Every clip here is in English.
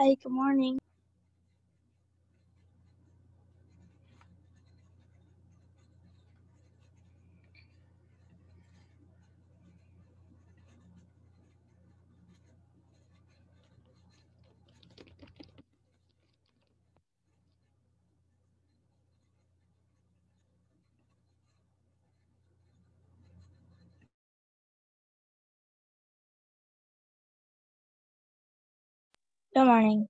Hi, good morning. Good morning.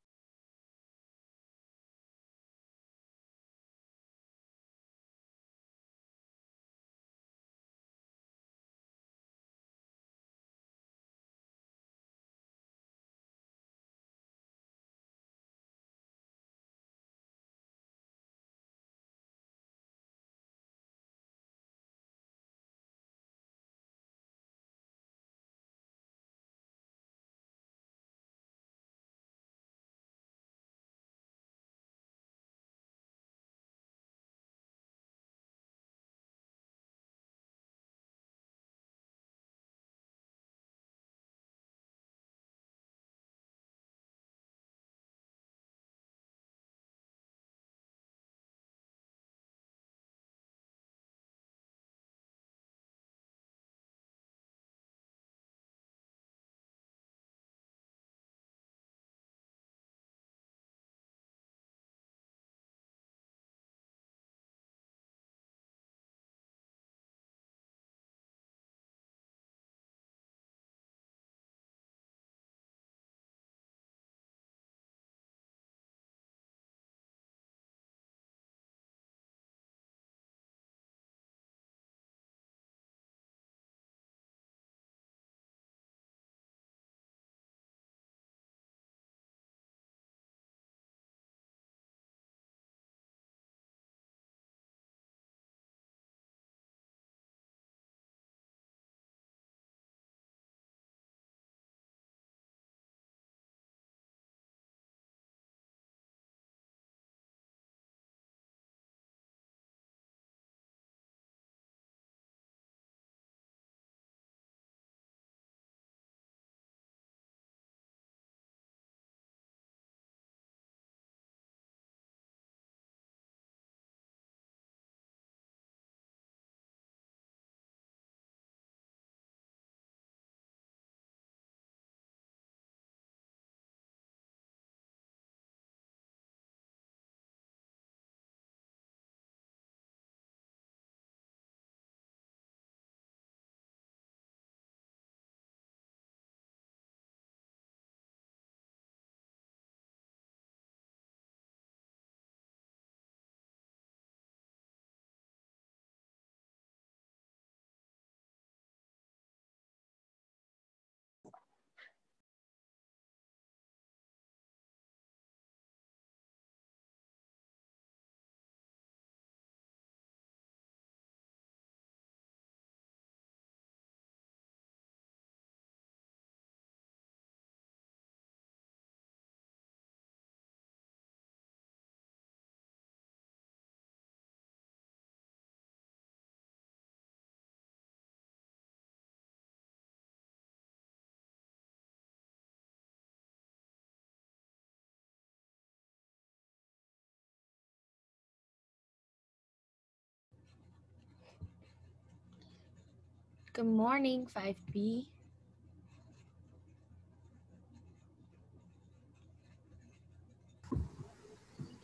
Good morning, 5B.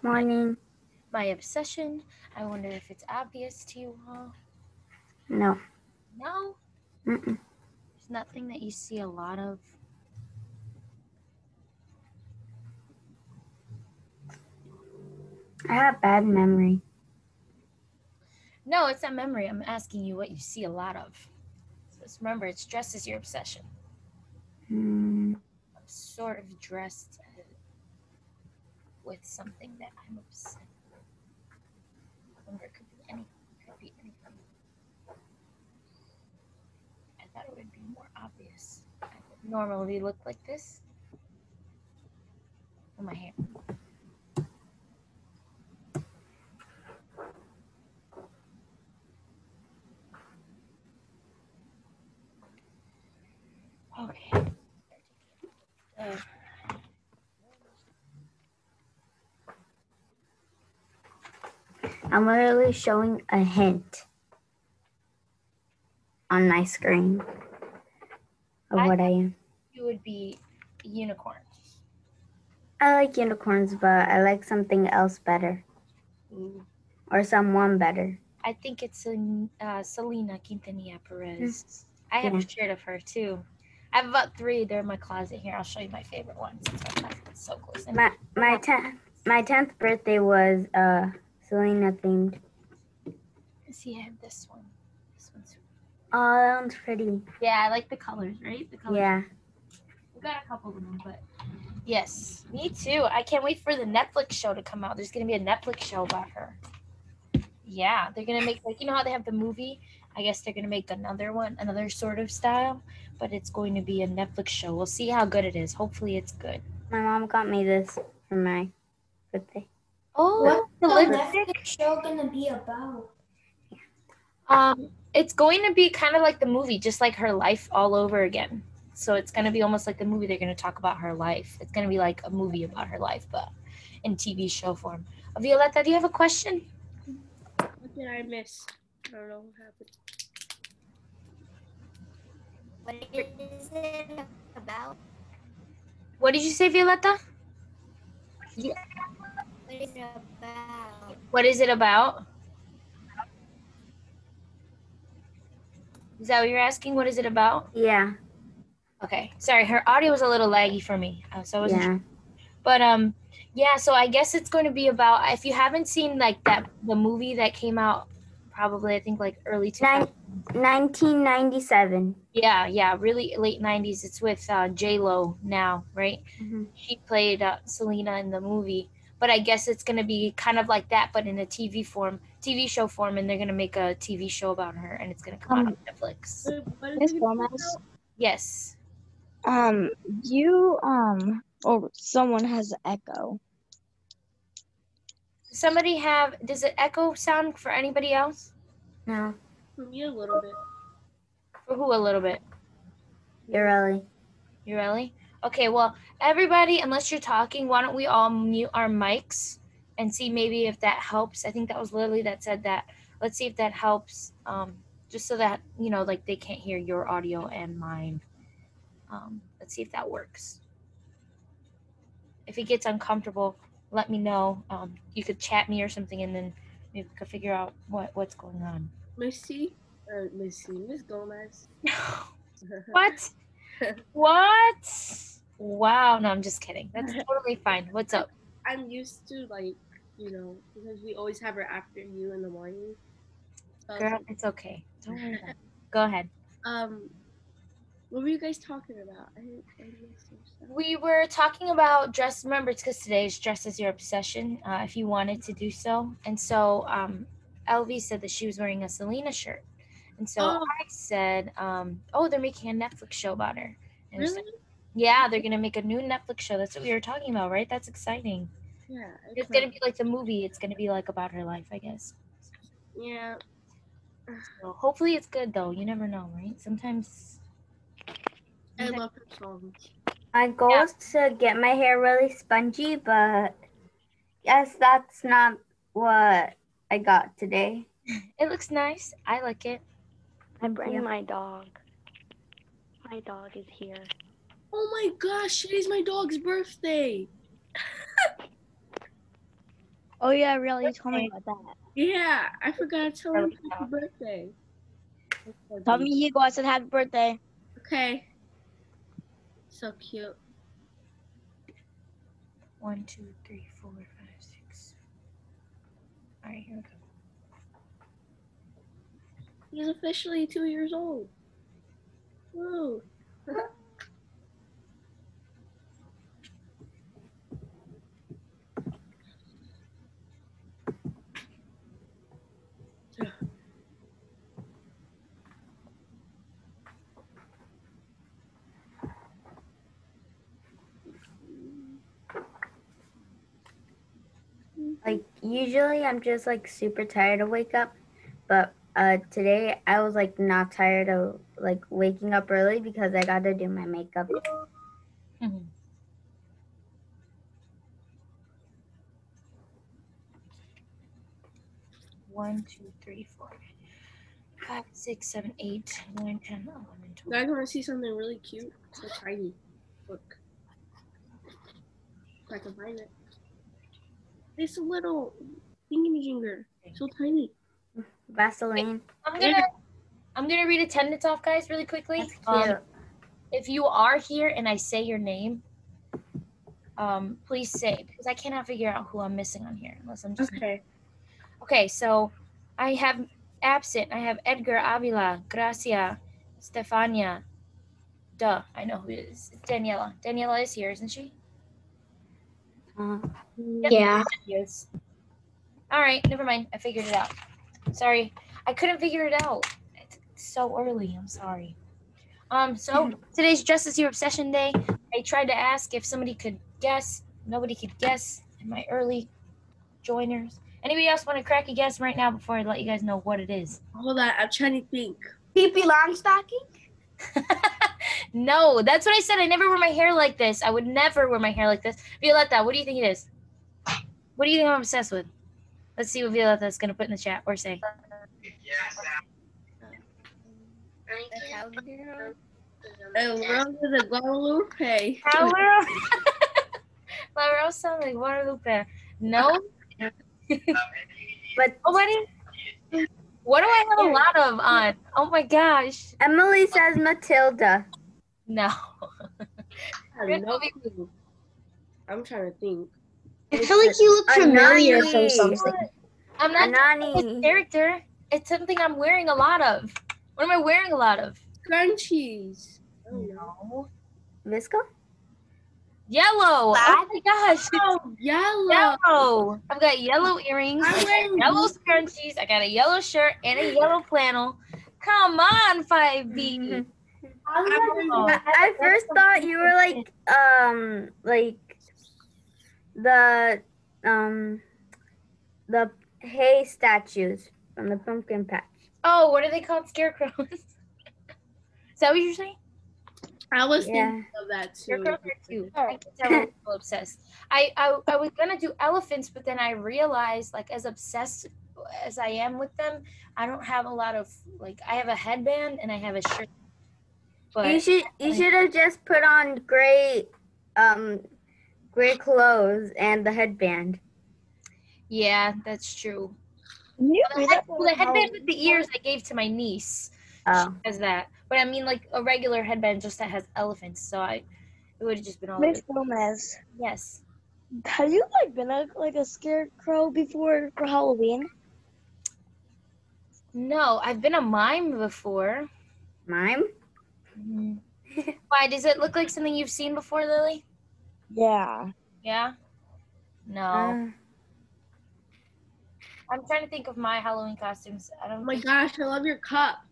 Morning. My obsession, I wonder if it's obvious to you all. No. No? Mm-mm. There's nothing that you see a lot of. I have bad memory. No, it's not memory. I'm asking you what you see a lot of. Just remember, it's dressed as your obsession. Mm. I'm sort of dressed with something that I'm obsessed with. Remember, it could be anything. It could be anything. I thought it would be more obvious. I would normally look like this. Oh, my hair. Okay. I'm literally showing a hint on my screen of I what I am. You would be a unicorn. I like unicorns, but I like something else better. Ooh. Or someone better. I think it's Selena Quintanilla Perez. I have Yeah. a shirt of her too. I have about 3. They're in my closet here. I'll show you my favorite ones. It's so close. And My 10th birthday was Selena themed. see, I have this one. This one's. Oh, that one's pretty. Yeah, I like the colors, right? The colors. Yeah. We got a couple of them, but yes, me too. I can't wait for the Netflix show to come out. There's gonna be a Netflix show about her. Yeah, they're gonna make, like, you know how they have the movie. I guess they're gonna make another one, another sort of style, but it's going to be a Netflix show. We'll see how good it is. Hopefully, it's good. My mom got me this for my birthday. Oh, What's the the lipstick. Netflix show gonna be about? It's going to be kind of like the movie, just like her life all over again. So it's going to be almost like the movie. They're going to talk about her life. It's going to be like a movie about her life, but in TV show form. Violetta, do you have a question? What did I miss? I don't know what happened. What is it about? What did you say, Violetta? What is it about? What is it about? Is that what you're asking? What is it about? Yeah. Okay. Sorry, her audio was a little laggy for me, so I wasn't Yeah. sure. But yeah. So I guess it's going to be about, if you haven't seen like the movie that came out, probably I think like early 2000s. 1997. Yeah, really late 90s. It's with J-Lo now, right? Mm-hmm. She played Selena in the movie, but I guess it's gonna be kind of like that, but in a TV show form, and they're gonna make a TV show about her, and it's gonna come out on Netflix. What is Miss it Gomez, Yes. you or someone has echo. Somebody does it echo sound for anybody else? No. For me, a little bit. For who a little bit? You're really. You really? Okay, well, everybody, unless you're talking, why don't we all mute our mics and see maybe if that helps. I think that was Lily that said that. Let's see if that helps, just so that, like they can't hear your audio and mine. Let's see if that works. If it gets uncomfortable, let me know. You could chat me or something, and then maybe we could figure out what's going on. Miss Gomez. What? What? Wow. No, I'm just kidding. That's totally fine. What's up? I'm used to, like, because we always have her after you in the morning. So Girl, it's okay. Don't worry about it. Go ahead. what were you guys talking about? I missed some stuff. We were talking about dress. Remember, it's because today is Dress as Your Obsession, if you wanted to do so. And so Elvie said that she was wearing a Selena shirt. And so I said, they're making a Netflix show about her. And Really? said, yeah, they're going to make a new Netflix show. That's what we were talking about, right? That's exciting. Yeah. It's going to be like the movie. It's going to be like about her life, I guess. Yeah. So hopefully it's good, though. You never know, right? Sometimes I love her songs. My goal is to get my hair really spongy, but yes, that's not what I got today. it looks nice. I like it. I'm bringing my dog. My dog is here. Oh my gosh, today's my dog's birthday. Oh yeah, really? You told me about that. Yeah, I forgot to tell him happy birthday. Tell me, Hugo, I said happy birthday. Okay. So cute. 1, 2, 3, 4, 5, 6. All right, here we go. He's officially 2 years old. Woo. Like, usually I'm just like super tired to wake up, but today I was like not tired of like waking up early because I got to do my makeup. Mm-hmm. 1, 2, 3, 4, 5, 6, 7, 8, 9, 10, 11, You guys want to see something really cute? So tiny. Look. If I can find it. It's a little thingy-jinger. So tiny. Vaseline. I'm gonna read attendance off, guys, really quickly. That's cute. If you are here and I say your name, please say, because I cannot figure out who I'm missing on here unless I'm just Okay. Okay, so I have absent. I have Edgar, Avila, Gracia, Stefania. Duh, I know who it is. It's Daniela. Daniela is here, isn't she? Yeah. She is. All right, never mind. I figured it out. Sorry, I couldn't figure it out. It's so early. I'm sorry. So today's Justice Your Obsession Day. I tried to ask if somebody could guess. Nobody could guess. In my early joiners. Anybody else want to crack a guess right now before I let you guys know what it is? Hold on, I'm trying to think. Pee-pee Longstocking? No, that's what I said. I never wear my hair like this. I would never wear my hair like this. Violetta, what do you think it is? What do you think I'm obsessed with? Let's see what Violetta's going to put in the chat or say. El Rose de Guadalupe. Power. La Rosa de Guadalupe. No? But Nobody? What do I have a lot of on? Oh my gosh. Emily says Matilda. No. I have no clue. I'm trying to think. I feel like you look familiar Anani. from something. I'm not Anani. a character. It's something I'm wearing a lot of. What am I wearing a lot of? Crunchies. No. Visco? Yellow. Oh my gosh. Oh, yellow. Yellow. I've got yellow earrings, I'm wearing yellow scrunchies. I got a yellow shirt and a yellow flannel. Come on, 5B. I first thought you were like the hay statues from the pumpkin patch. Oh, what are they called? Scarecrows. Is that what you're saying? I was Yeah. thinking of that too. Scarecrows are cute. I can tell we're so obsessed. I was gonna do elephants, but then I realized, like, as obsessed as I am with them, I don't have a lot of, like, I have a headband and I have a shirt. But You should have just put on gray clothes and the headband. yeah, that's true. You The headband with the ears I gave to my niece. Oh. She has that. But I mean, like, a regular headband just that has elephants. So it would have just been all of Miss it. Gomez, Yes. have you been a scarecrow before for Halloween? No, I've been a mime before. Mime? Mhm. Why, does it look like something you've seen before, Lily? Yeah. Yeah? No. I'm trying to think of my Halloween costumes. I don't Oh my think gosh, I love your cup.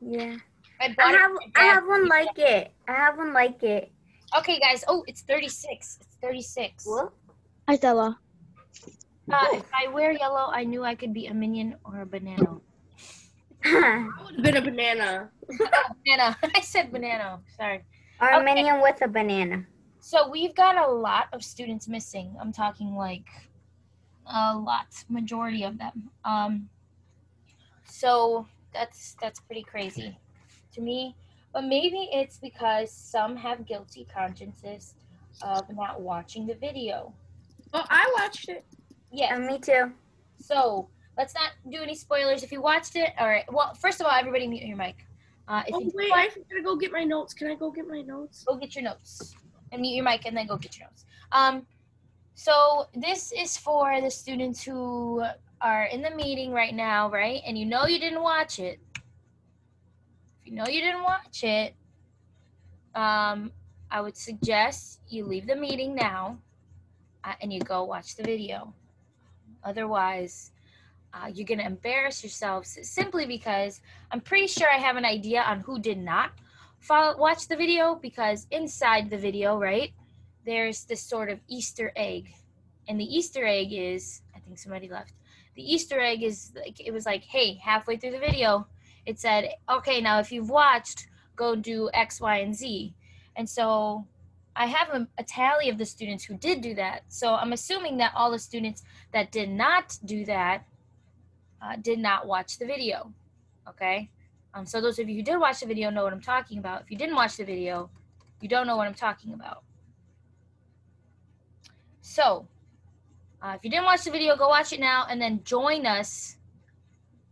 Yeah. I bought it. I have one like it. I have one like it. Okay, guys. Oh, it's 36. It's 36. What? Hi, Stella. If I wear yellow, I knew I could be a minion or a banana. I would have been a banana. Banana. I said banana. Sorry. Or a Okay. minion with a banana. So we've got a lot of students missing. I'm talking like a lot, majority of them. So that's pretty crazy to me. But maybe it's because some have guilty consciences of not watching the video. Oh, I watched it. Yes. Me too. So let's not do any spoilers. If you watched it, all right. Well, first of all, everybody mute your mic. If Oh you wait, I gotta go get my notes. Can I go get my notes? go get your notes and mute your mic and then go get your notes. So this is for the students who are in the meeting right now, right? And you know you didn't watch it. If you know you didn't watch it, I would suggest you leave the meeting now and you go watch the video. Otherwise, you're going to embarrass yourselves simply because I'm pretty sure I have an idea on who did not watch the video, because inside the video, right, there's this sort of Easter egg. And the Easter egg is, I think somebody left. The Easter egg is, like, it was like, hey, halfway through the video, it said, okay, now if you've watched, go do X, Y, and Z. And so I have a tally of the students who did do that. So I'm assuming that all the students that did not do that did not watch the video, okay? So those of you who did watch the video know what I'm talking about. If you didn't watch the video, you don't know what I'm talking about. So if you didn't watch the video, go watch it now and then join us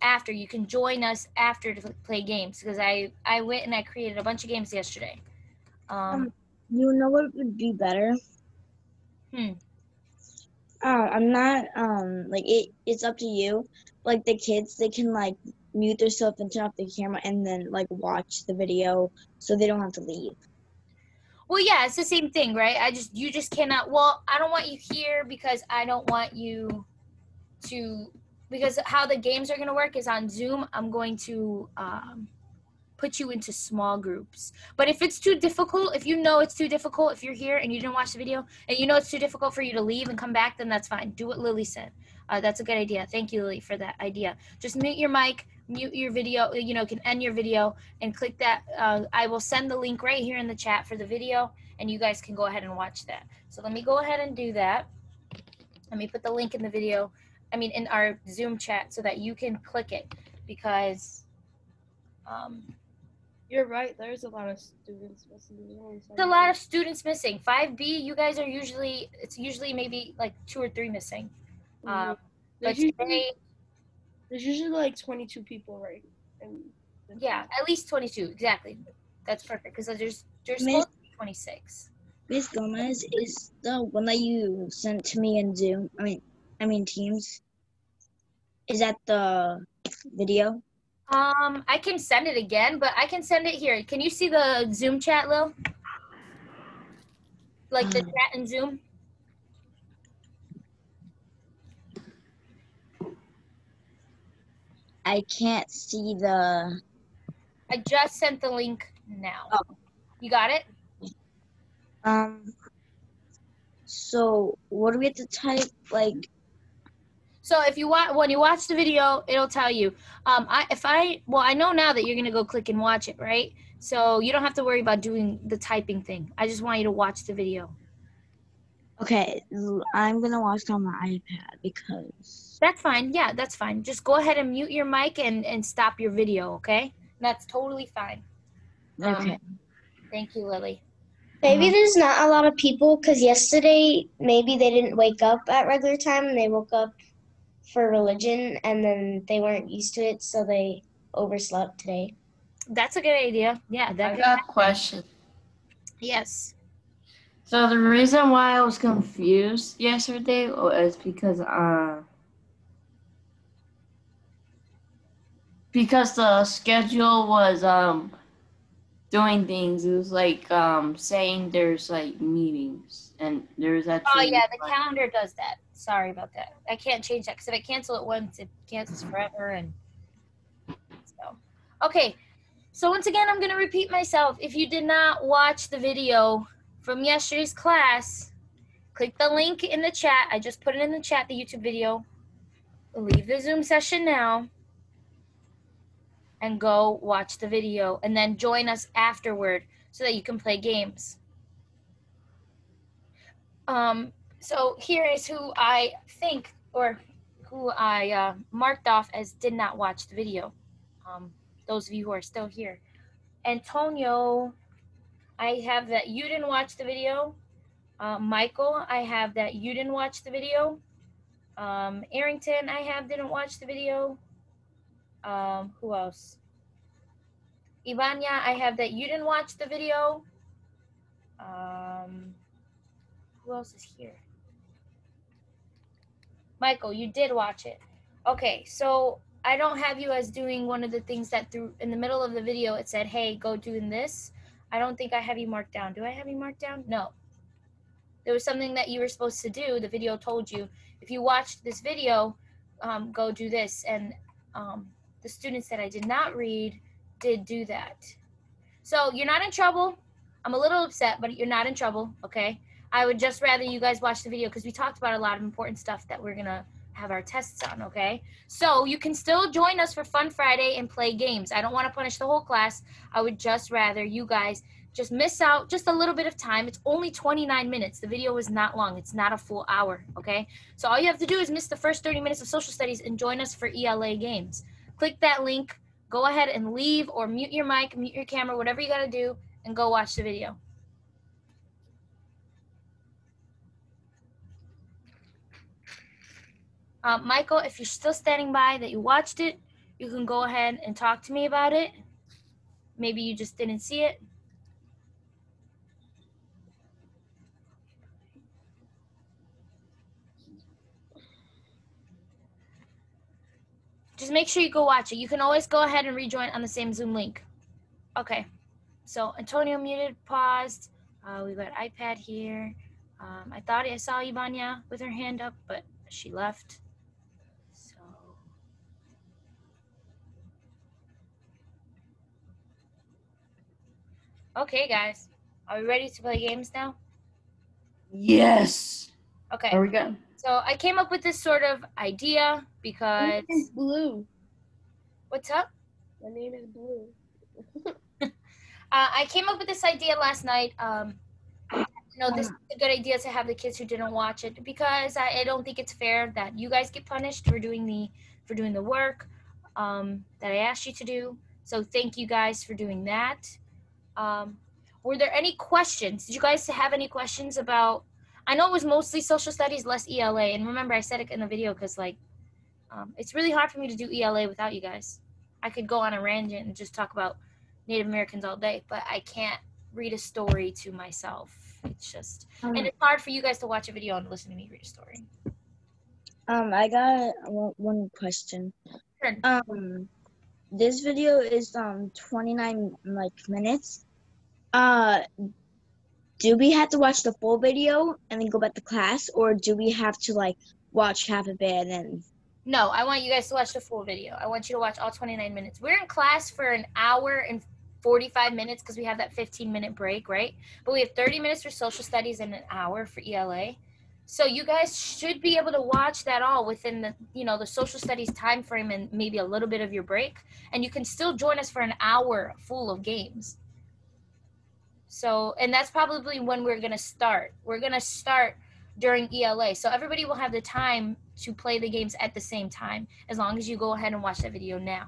after. You can join us after to play games, because I went and I created a bunch of games yesterday. You know what would be better? I'm not like it's up to you. Like the kids, they can like mute themselves and turn off the camera and then like watch the video so they don't have to leave. Well, yeah, it's the same thing, right? You just cannot. Well, I don't want you here because I don't want you to, because how the games are going to work is on Zoom. I'm going to put you into small groups. But if it's too difficult, if you know it's too difficult, if you're here and you didn't watch the video and you know it's too difficult for you to leave and come back, then that's fine. Do what Lily said. That's a good idea. Thank you, Lily, for that idea. Just mute your mic, mute your video, you know, can end your video and click that. I will send the link right here in the chat for the video and you guys can go ahead and watch that. So let me go ahead and do that. Let me put the link in the video, in our Zoom chat so that you can click it, because you're right. There's a lot of students missing. There's a lot of students missing. 5B, you guys are usually, it's usually maybe like 2 or 3 missing. But today, there's usually like 22 people, right? Yeah, at least 22, exactly. That's perfect, because there's supposed to be 26. Miss Gomez, is the one that you sent to me in Zoom, I mean Teams, is that the video? I can send it again, but I can send it here. Can you see the Zoom chat, Lil? Like the chat in Zoom? I can't see the... I just sent the link now. Oh. You got it? So what do we have to type, like... So if you when you watch the video, it'll tell you. I know now that you're gonna go click and watch it, right? So you don't have to worry about doing the typing thing. I just want you to watch the video. Okay, I'm gonna watch it on my iPad because... That's fine. Yeah, that's fine. Just go ahead and mute your mic and stop your video, okay? That's totally fine. Okay. Thank you, Lily. Maybe there's not a lot of people because yesterday maybe they didn't wake up at regular time and they woke up for religion and then they weren't used to it, so they overslept today. That's a good idea. Yeah, I got a question. Yes. So the reason why I was confused yesterday was because the schedule was doing things. It was like saying there's like meetings and there's actually. Oh yeah, the calendar does that. Sorry about that. I can't change that because if I cancel it once, it cancels forever. And so, okay. So once again, I'm gonna repeat myself. If you did not watch the video from yesterday's class, click the link in the chat. I just put it in the chat, the YouTube video. Leave the Zoom session now and go watch the video and then join us afterward so that you can play games. So here is who I think, or who I marked off as did not watch the video. Those of you who are still here. Antonio, I have that you didn't watch the video. Michael, I have that you didn't watch the video. Arrington, I have didn't watch the video. Who else? Ivania, I have that you didn't watch the video. Who else is here? Michael, you did watch it. Okay, so I don't have you as doing one of the things that in the middle of the video it said, hey, go doing this. I don't think I have you marked down. Do I have you marked down? No. There was something that you were supposed to do. The video told you, if you watched this video, go do this. And the students that I did not read did do that. So you're not in trouble. I'm a little upset, but you're not in trouble, okay? I would just rather you guys watch the video because we talked about a lot of important stuff that we're going to have our tests on, okay? So you can still join us for Fun Friday and play games. I don't want to punish the whole class. I would just rather you guys just miss out just a little bit of time. It's only 29 minutes. The video is not long. It's not a full hour, okay? So all you have to do is miss the first 30 minutes of social studies and join us for ELA games. Click that link, go ahead and leave or mute your mic, mute your camera, whatever you gotta do, and go watch the video. Michael, if you're still standing by that you watched it, you can go ahead and talk to me about it. Maybe you just didn't see it. Just make sure you go watch it. You can always go ahead and rejoin on the same Zoom link. Okay, so Antonio muted, paused. We got iPad here. I thought I saw Ivania with her hand up, but she left. So. Okay, guys, are we ready to play games now? Yes. Okay. Are we good? So I came up with this sort of idea because. My name is Blue. What's up? My name is Blue. I came up with this idea last night. This is a good idea to have the kids who didn't watch it because I don't think it's fair that you guys get punished for doing the work that I asked you to do. So thank you guys for doing that. Were there any questions? Did you guys have any questions about? I know it was mostly social studies, less ELA, and remember I said it in the video because it's really hard for me to do ELA without you guys. I could go on a rant and just talk about Native Americans all day, but I can't read a story to myself. It's just, and it's hard for you guys to watch a video and listen to me read a story. I got one question. Sure. This video is 29 minutes. Do we have to watch the full video and then go back to class, or do we have to watch half of it and then? No, I want you guys to watch the full video. I want you to watch all 29 minutes. We're in class for an hour and 45 minutes because we have that 15-minute break, right? But we have 30 minutes for social studies and an hour for ELA. So you guys should be able to watch that all within the social studies time frame and maybe a little bit of your break. And you can still join us for an hour full of games. So, and that's probably when we're going to start. We're going to start during ELA. So everybody will have the time to play the games at the same time as long as you go ahead and watch that video now.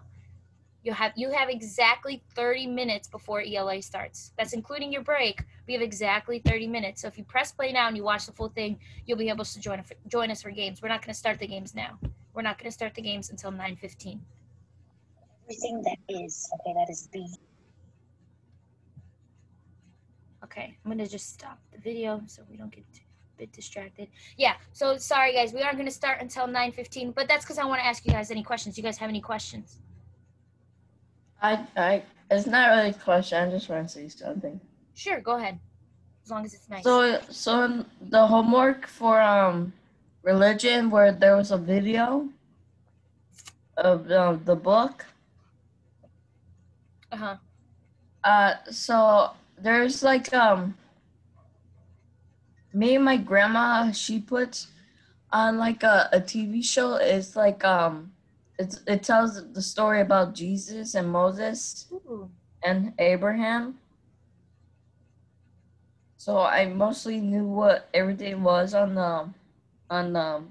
You have exactly 30 minutes before ELA starts. That's including your break. We have exactly 30 minutes. So if you press play now and you watch the full thing, you'll be able to join us for games. We're not going to start the games now. We're not going to start the games until 9:15. Everything that is B. Okay, I'm going to just stop the video so we don't get a bit distracted. Yeah, so sorry guys, we aren't going to start until 9:15, but that's because I want to ask you guys any questions. You guys have any questions? It's not really a question. I just want to say something. Sure, go ahead. As long as it's nice. So the homework for religion, where there was a video of the book. So there's me and my grandma. She puts on a TV show. It's it tells the story about Jesus and Moses. Ooh. And Abraham. So I mostly knew what everything was on the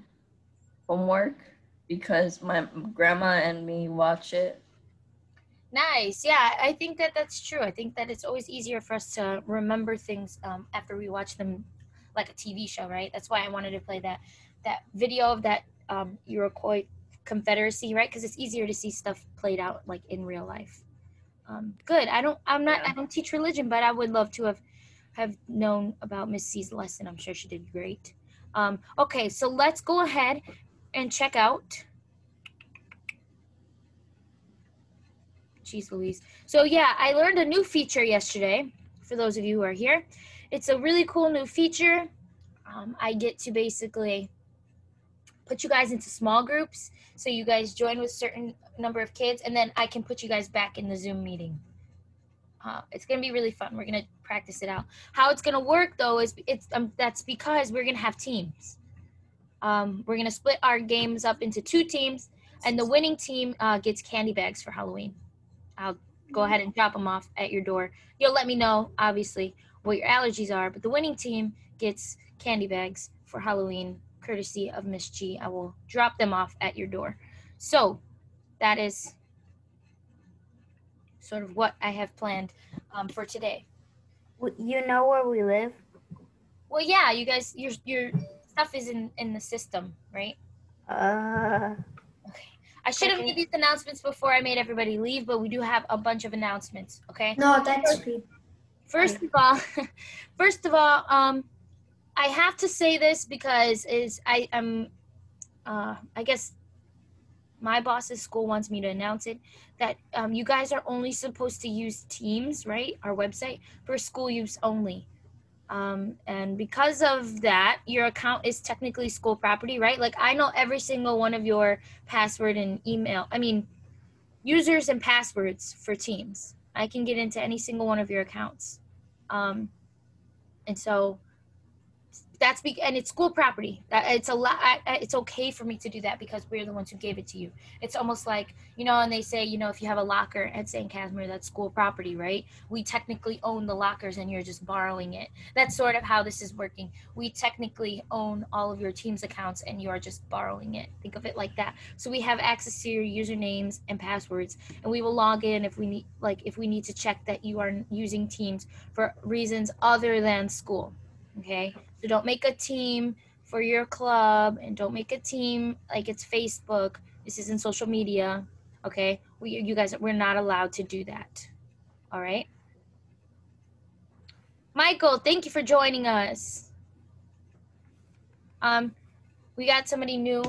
homework because my grandma and me watch it. Nice. Yeah, I think that's true. I think that it's always easier for us to remember things after we watch them like a TV show, right? That's why I wanted to play that video of that Iroquois Confederacy, right? Because it's easier to see stuff played out like in real life. Good. I don't teach religion, but I would love to have known about Miss C's lesson. I'm sure she did great. Okay, so let's go ahead and check out. Jeez Louise. So yeah, I learned a new feature yesterday for those of you who are here. It's a really cool new feature. I get to basically put you guys into small groups. So you guys join with a certain number of kids, and then I can put you guys back in the Zoom meeting. It's going to be really fun. We're going to practice it out. How it's going to work, though, is that's because we're going to have teams. We're going to split our games up into 2 teams, and the winning team gets candy bags for Halloween. I'll go ahead and drop them off at your door. You'll let me know, obviously, what your allergies are, but the winning team gets candy bags for Halloween, courtesy of Miss G. I will drop them off at your door. So that is sort of what I have planned for today. You know where we live? Well, yeah, you guys, your stuff is in the system, right? Okay. I should have made these announcements before I made everybody leave, but we do have a bunch of announcements. Okay. No, that's good. First of all, I have to say this because I guess my boss's school wants me to announce it, that you guys are only supposed to use Teams, right? Our website for school use only. And because of that, your account is technically school property, right? Like I know every single one of your password and email, users and passwords for Teams. I can get into any single one of your accounts. And so and it's school property. It's okay for me to do that because we're the ones who gave it to you. It's almost like, and they say, if you have a locker at St. Casimir, that's school property, right? We technically own the lockers and you're just borrowing it. That's sort of how this is working. We technically own all of your Teams accounts and you are just borrowing it. Think of it like that. So we have access to your usernames and passwords, and we will log in if we need to check that you are using Teams for reasons other than school. Okay, so don't make a team for your club and don't make a team like it's Facebook. This isn't social media. Okay, we're not allowed to do that. All right. Michael, thank you for joining us. We got somebody new.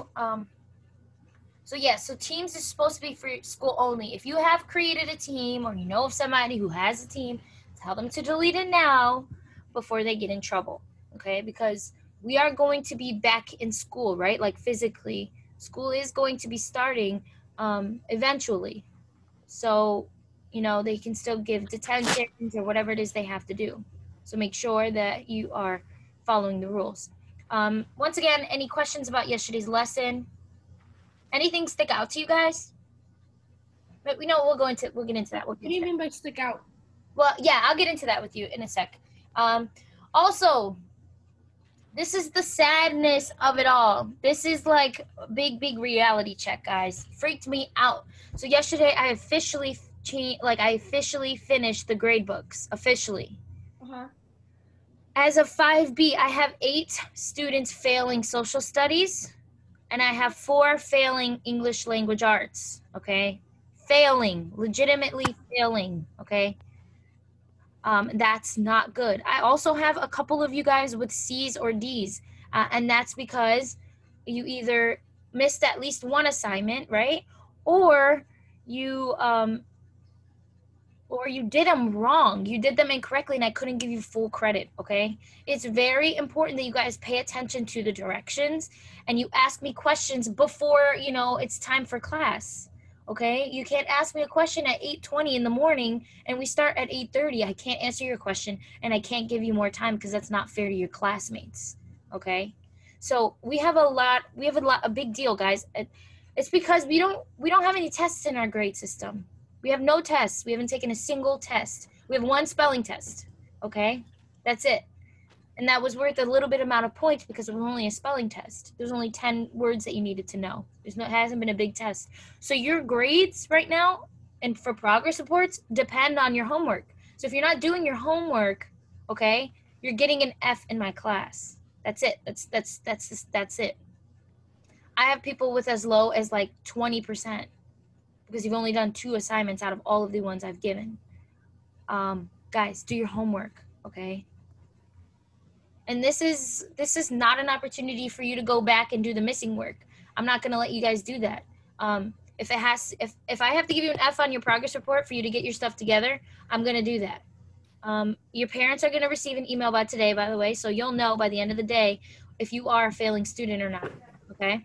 So Teams is supposed to be for school only. If you have created a team or you know of somebody who has a team, tell them to delete it now before they get in trouble, okay? Because we are going to be back in school, right? Like physically. School is going to be starting eventually. So, they can still give detentions or whatever it is they have to do. So make sure that you are following the rules. Once again, any questions about yesterday's lesson? Anything stick out to you guys? But we'll get into that. What do you mean by stick out? Well, yeah, I'll get into that with you in a sec. Also, this is the sadness of it all. This is like a big reality check, guys. Freaked me out. So yesterday, I officially finished the grade books officially. As of 5B, I have 8 students failing social studies, and I have 4 failing English language arts. Okay, legitimately failing. Okay. That's not good. I also have a couple of you guys with C's or D's, and that's because you either missed at least one assignment, right? Or you did them wrong. You did them incorrectly, and I couldn't give you full credit, okay? It's very important that you guys pay attention to the directions, and you ask me questions before, it's time for class. Okay, you can't ask me a question at 8:20 in the morning and we start at 8:30. I can't answer your question and I can't give you more time because that's not fair to your classmates. Okay, so we have a big deal, guys. It's because we don't have any tests in our grade system. We have no tests. We haven't taken a single test. We have 1 spelling test. Okay, that's it. And that was worth a little bit amount of points because it was only a spelling test. There's only 10 words that you needed to know. It hasn't been a big test. So your grades right now and for progress reports depend on your homework. So if you're not doing your homework, okay, you're getting an F in my class. That's it. That's it. I have people with as low as like 20% because you've only done 2 assignments out of all of the ones I've given. Guys, do your homework, okay? And this is not an opportunity for you to go back and do the missing work. I'm not going to let you guys do that. If I have to give you an F on your progress report for you to get your stuff together, I'm going to do that. Your parents are going to receive an email by today, by the way, so you'll know by the end of the day if you are a failing student or not, okay?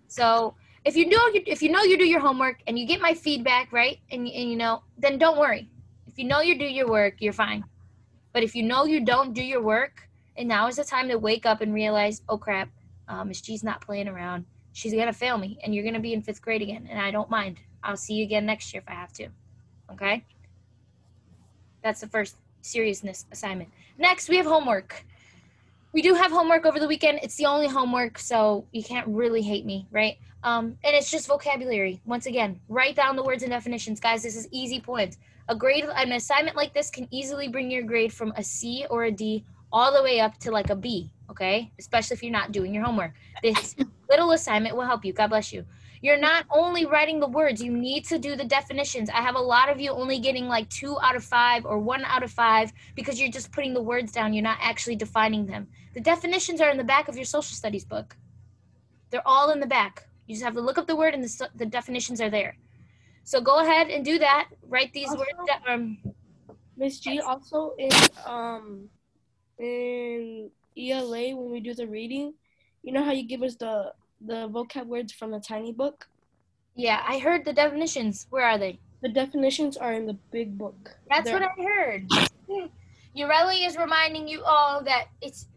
So if you know you do your homework and you get my feedback, right, and then don't worry. If you know you do your work, you're fine. But if you know you don't do your work, and now is the time to wake up and realize, oh crap, Miss G's not playing around. she's going to fail me, and you're going to be in 5th grade again, and I don't mind. I'll see you again next year if I have to. Okay? That's the first seriousness assignment. Next, we have homework. We do have homework over the weekend. It's the only homework, so you can't really hate me, right? And it's just vocabulary. Once again, write down the words and definitions. Guys, this is easy points. An assignment like this can easily bring your grade from a C or a D all the way up to like a B, okay? Especially if you're not doing your homework. This little assignment will help you. God bless you. You're not only writing the words, you need to do the definitions. I have a lot of you only getting like 2 out of 5 or 1 out of 5 because you're just putting the words down. You're not actually defining them. The definitions are in the back of your social studies book. They're all in the back. You just have to look up the word and the definitions are there. So go ahead and do that. Write these Also, words. Miss G, also in ELA when we do the reading, you know how you give us the vocab words from the tiny book? Yeah, I heard the definitions. Where are they? The definitions are in the big book. That's what I heard. Ureli is reminding you all that it's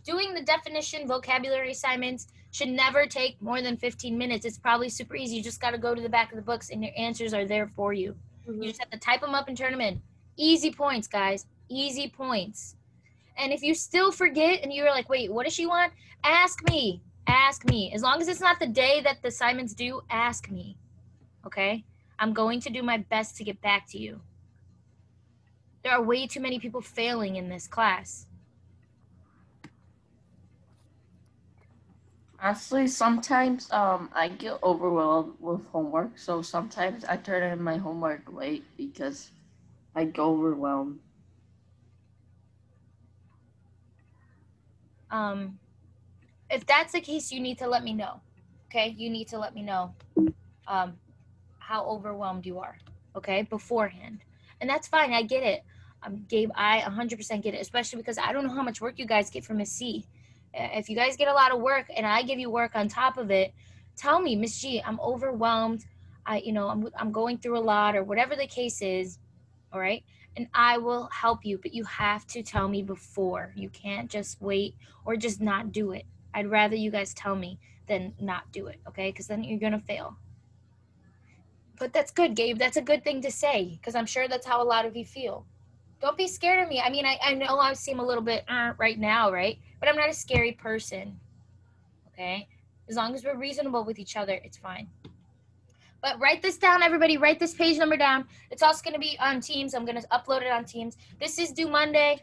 doing the definition vocabulary assignments should never take more than 15 minutes. It's probably super easy. You just got to go to the back of the books and your answers are there for you. You just have to type them up and turn them in. Easy points, guys. Easy points. And if you still forget and you're like, wait, what does she want? Ask me. Ask me. As long as it's not the day that the assignment's due, ask me. Okay? I'm going to do my best to get back to you. There are way too many people failing in this class. Honestly, sometimes I get overwhelmed with homework, so sometimes I turn in my homework late because I get overwhelmed. If that's the case, you need to let me know. Okay? You need to let me know how overwhelmed you are, okay, beforehand. And that's fine. I get it. Gabe, I 100% get it, especially because I don't know how much work you guys get from Miss C. If you guys get a lot of work and I give you work on top of it, tell me, Miss G, I'm overwhelmed. I'm going through a lot or whatever the case is, all right? And I will help you, but you have to tell me before. You can't just wait or just not do it. I'd rather you guys tell me than not do it, okay? Because then you're going to fail. But that's good, Gabe. That's a good thing to say because I'm sure that's how a lot of you feel. Don't be scared of me. I mean, I know I seem a little bit right now, right? But I'm not a scary person, okay? As long as we're reasonable with each other, it's fine. But write this down, everybody. Write this page number down. It's also going to be on Teams. I'm going to upload it on Teams. This is due Monday.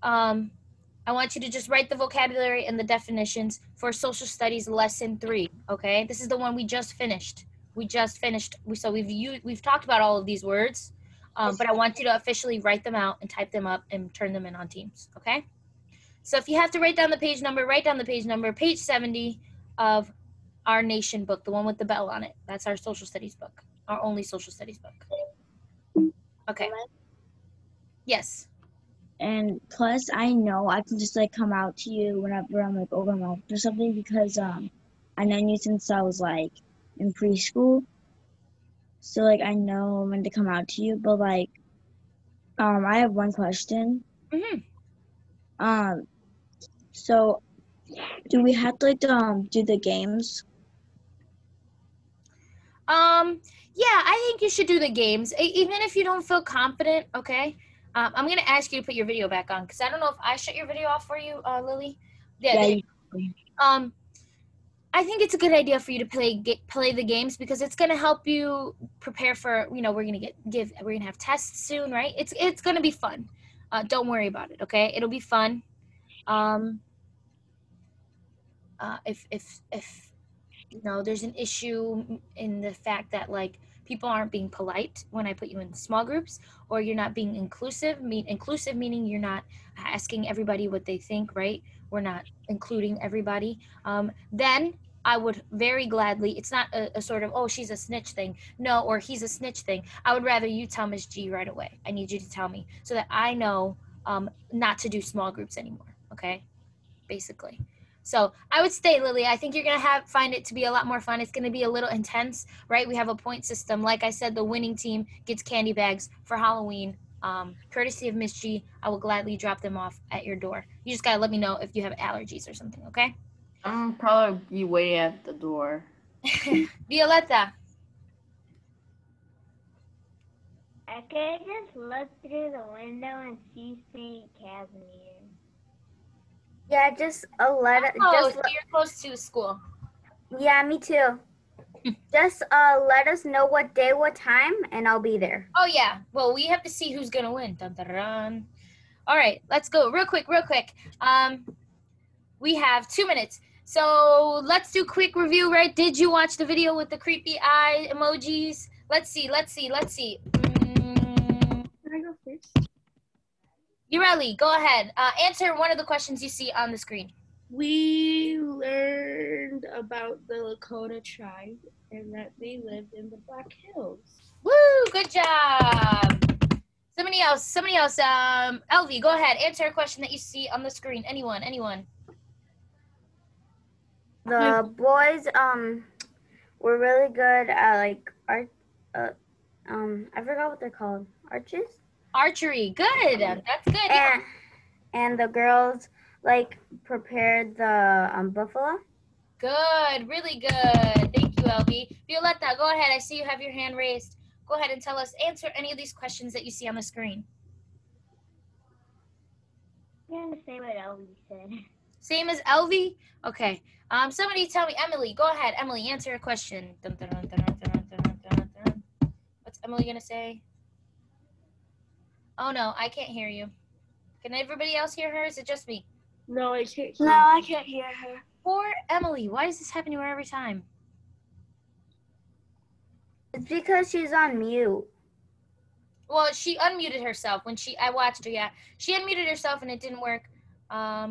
I want you to just write the vocabulary and the definitions for Social Studies Lesson 3, okay? This is the one we just finished. We've talked about all of these words, but I want you to officially write them out and type them up and turn them in on Teams, okay? So if you have to write down the page number, page 70 of our Nation book, the one with the bell on it. That's our social studies book, our only social studies book. Okay. Yes. And plus, I know I can just like come out to you whenever I'm like overwhelmed or something because I know you since I was like in preschool, so like I know when to come out to you. But like, I have one question. So do we have to like do the games? Yeah, I think you should do the games, even if you don't feel confident. Okay. I'm gonna ask you to put your video back on because I don't know if I shut your video off for you, Lily. Yeah. I think it's a good idea for you to play the games because it's gonna help you prepare for. We're gonna have tests soon, right? It's gonna be fun. Don't worry about it. Okay, it'll be fun. If there's an issue in the fact that like people aren't being polite when I put you in small groups, or you're not being inclusive. Inclusive meaning you're not asking everybody what they think, right? We're not including everybody. Then I would very gladly, it's not a sort of, oh, she's a snitch thing. No, or he's a snitch thing. I would rather you tell Miss G right away. I need you to tell me so that I know not to do small groups anymore, okay? Basically. So I would stay, Lily. I think you're going to find it to be a lot more fun. It's going to be a little intense, right? We have a point system. Like I said, the winning team gets candy bags for Halloween. Courtesy of Miss G, I will gladly drop them off at your door. You just got to let me know if you have allergies or something, okay? I'm probably be waiting at the door. Violeta. I could just look through the window and see St. Casimir. Yeah, just Oh, so you're close to school. yeah, me too. Just let us know what day, what time, and I'll be there. Oh yeah. Well, we have to see who's gonna win. Dun, dun, dun. All right, let's go real quick. We have 2 minutes. So let's do quick review, right? Did you watch the video with the creepy eye emojis? Let's see. Can I go first? Ureli, go ahead. Answer one of the questions you see on the screen. We learned about the Lakota tribe and that they lived in the Black Hills. Woo, good job. Somebody else. Elvie, go ahead. Answer a question that you see on the screen. Anyone. The boys were really good at like art. I forgot what they're called. Arches. Archery. Good. That's good. Yeah. And the girls like prepared the buffalo. Good. Really good. Thank you, Elvie. Violeta, go ahead. I see you have your hand raised. Go ahead and tell us. Answer any of these questions that you see on the screen. I'm gonna say what Elvie said. Same as Elvie? Okay. Somebody tell me. Emily, go ahead. Emily, answer a question. Dun, dun, dun, dun, dun, dun, dun, dun, dun. What's Emily gonna say? Oh no, I can't hear you. Can everybody else hear her? Is it just me? No, I can't hear. No, I can't hear her. Poor Emily. Why does this happen to her every time? It's because she's on mute. Well, she unmuted herself when I watched her. Yeah, she unmuted herself and it didn't work. I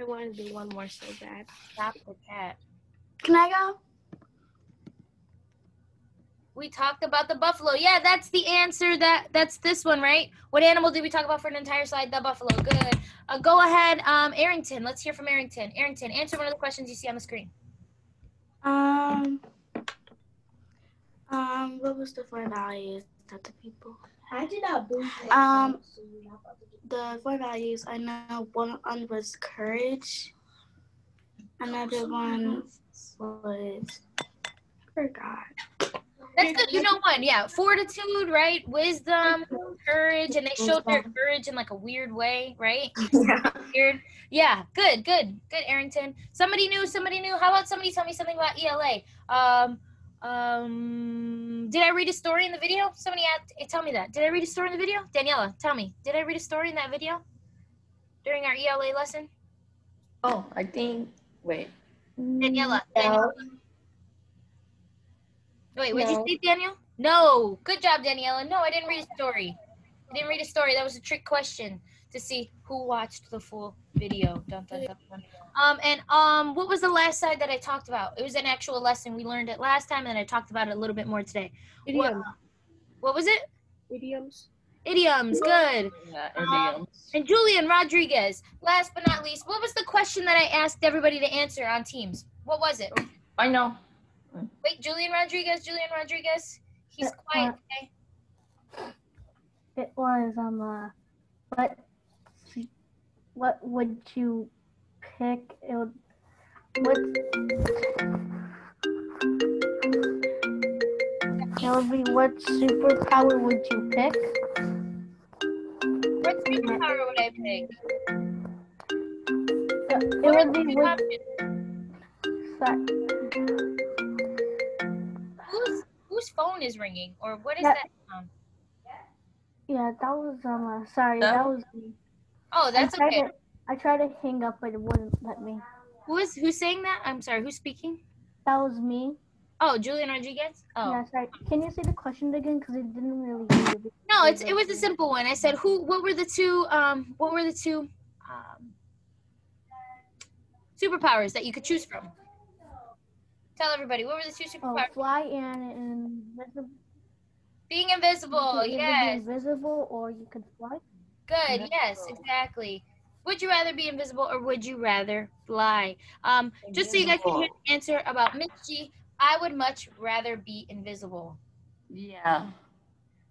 want to do one more so bad. Stop the cat. Can I go? We talked about the buffalo. Yeah, that's the answer. That's this one, right? What animal did we talk about for an entire slide? The buffalo. Good. Go ahead, Arrington. Let's hear from Arrington. Arrington, answer one of the questions you see on the screen. What was the 4 values that the people? I did not boost The 4 values, I know one was courage. Another one was, forgot. That's good. You know one. Yeah, fortitude, right? Wisdom, courage, and they showed their courage in like a weird way, right? Yeah. Weird. Yeah. Good. Arrington. Somebody new. How about somebody tell me something about ELA? Did I read a story in the video? Somebody tell me that. Did I read a story in the video? Daniela, tell me. Did I read a story in that video during our ELA lesson? Oh, I think. Wait. Daniela. Wait, what did No. you say, Daniel? No. Good job, Daniela. No, I didn't read a story. That was a trick question to see who watched the full video. Dun, dun, dun, dun. What was the last side that I talked about? It was an actual lesson. We learned it last time, and I talked about it a little bit more today. Idioms. What was it? Idioms. Idioms. Good. Yeah, idioms. And Julian Rodriguez. Last but not least, what was the question that I asked everybody to answer on Teams? What was it? I know. Wait, Julian Rodriguez. He's quiet today. It was what would you pick? It would be what superpower would you pick? What superpower would I pick? It would be what. Whose phone is ringing, or what is that sound? Yeah, that was sorry, that was me. Oh, that's okay. I tried to hang up, but it wouldn't let me. Who's saying that? I'm sorry. Who's speaking? That was me. Oh, Julian Rodriguez. Oh. Yeah, sorry. Can you say the question again? Because it didn't really hear you. No, it was a simple one. I said, what were the two superpowers that you could choose from? Tell everybody, what were the two superpowers? Oh, fly and invisible. Being invisible, yes. Invisible, or you could fly. Good, yes, exactly. Would you rather be invisible or would you rather fly? Just so you guys can hear the answer about Mitchie, I would much rather be invisible. Yeah.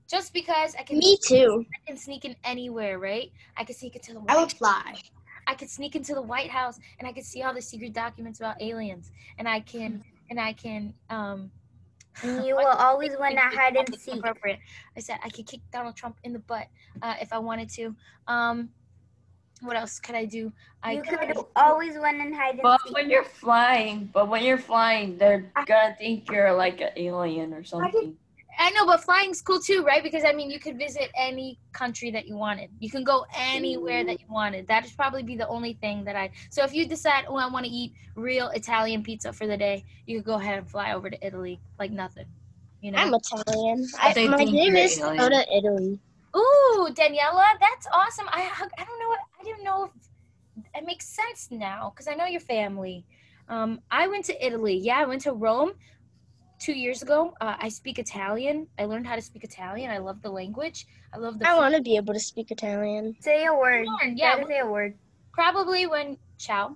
Just because I can. Me too. I can sneak in anywhere, right? I can sneak into the. I would fly. I could sneak into the White House and I could see all the secret documents about aliens, and I can And you will always win at hide and seek. appropriate. I said I could kick Donald Trump in the butt if I wanted to. What else could I do? You could always win in hide and But seek. when you're flying, they're gonna think you're like an alien or something. I know, but flying's cool too, right? Because I mean, you could visit any country that you wanted. You can go anywhere that you wanted. That would probably be the only thing that So if you decide, oh, I want to eat real Italian pizza for the day, you could go ahead and fly over to Italy like nothing. You know. I'm Italian. They My think dream you're is to go alien. to Italy. Ooh, Daniela, that's awesome. I don't know. I didn't know if it makes sense now because I know your family. I went to Italy. Yeah, I went to Rome 2 years ago. I speak Italian. I learned how to speak Italian. I love the language. I love the I food. want to be able to speak Italian. Say a word. Yeah, Try to say a word. probably when ciao.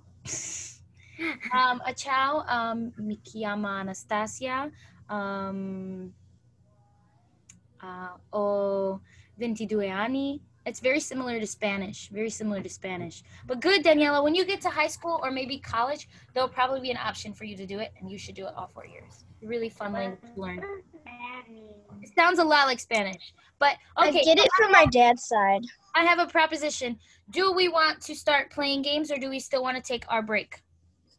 A ciao. Mi chiama Anastasia. O 22 anni. It's very similar to Spanish. Very similar to Spanish. But good, Daniela. When you get to high school or maybe college, there'll probably be an option for you to do it, and you should do it all 4 years. Really fun language to learn. It sounds a lot like Spanish. But okay, I get it from my dad's side. I have a proposition. Do we want to start playing games, or do we still want to take our break?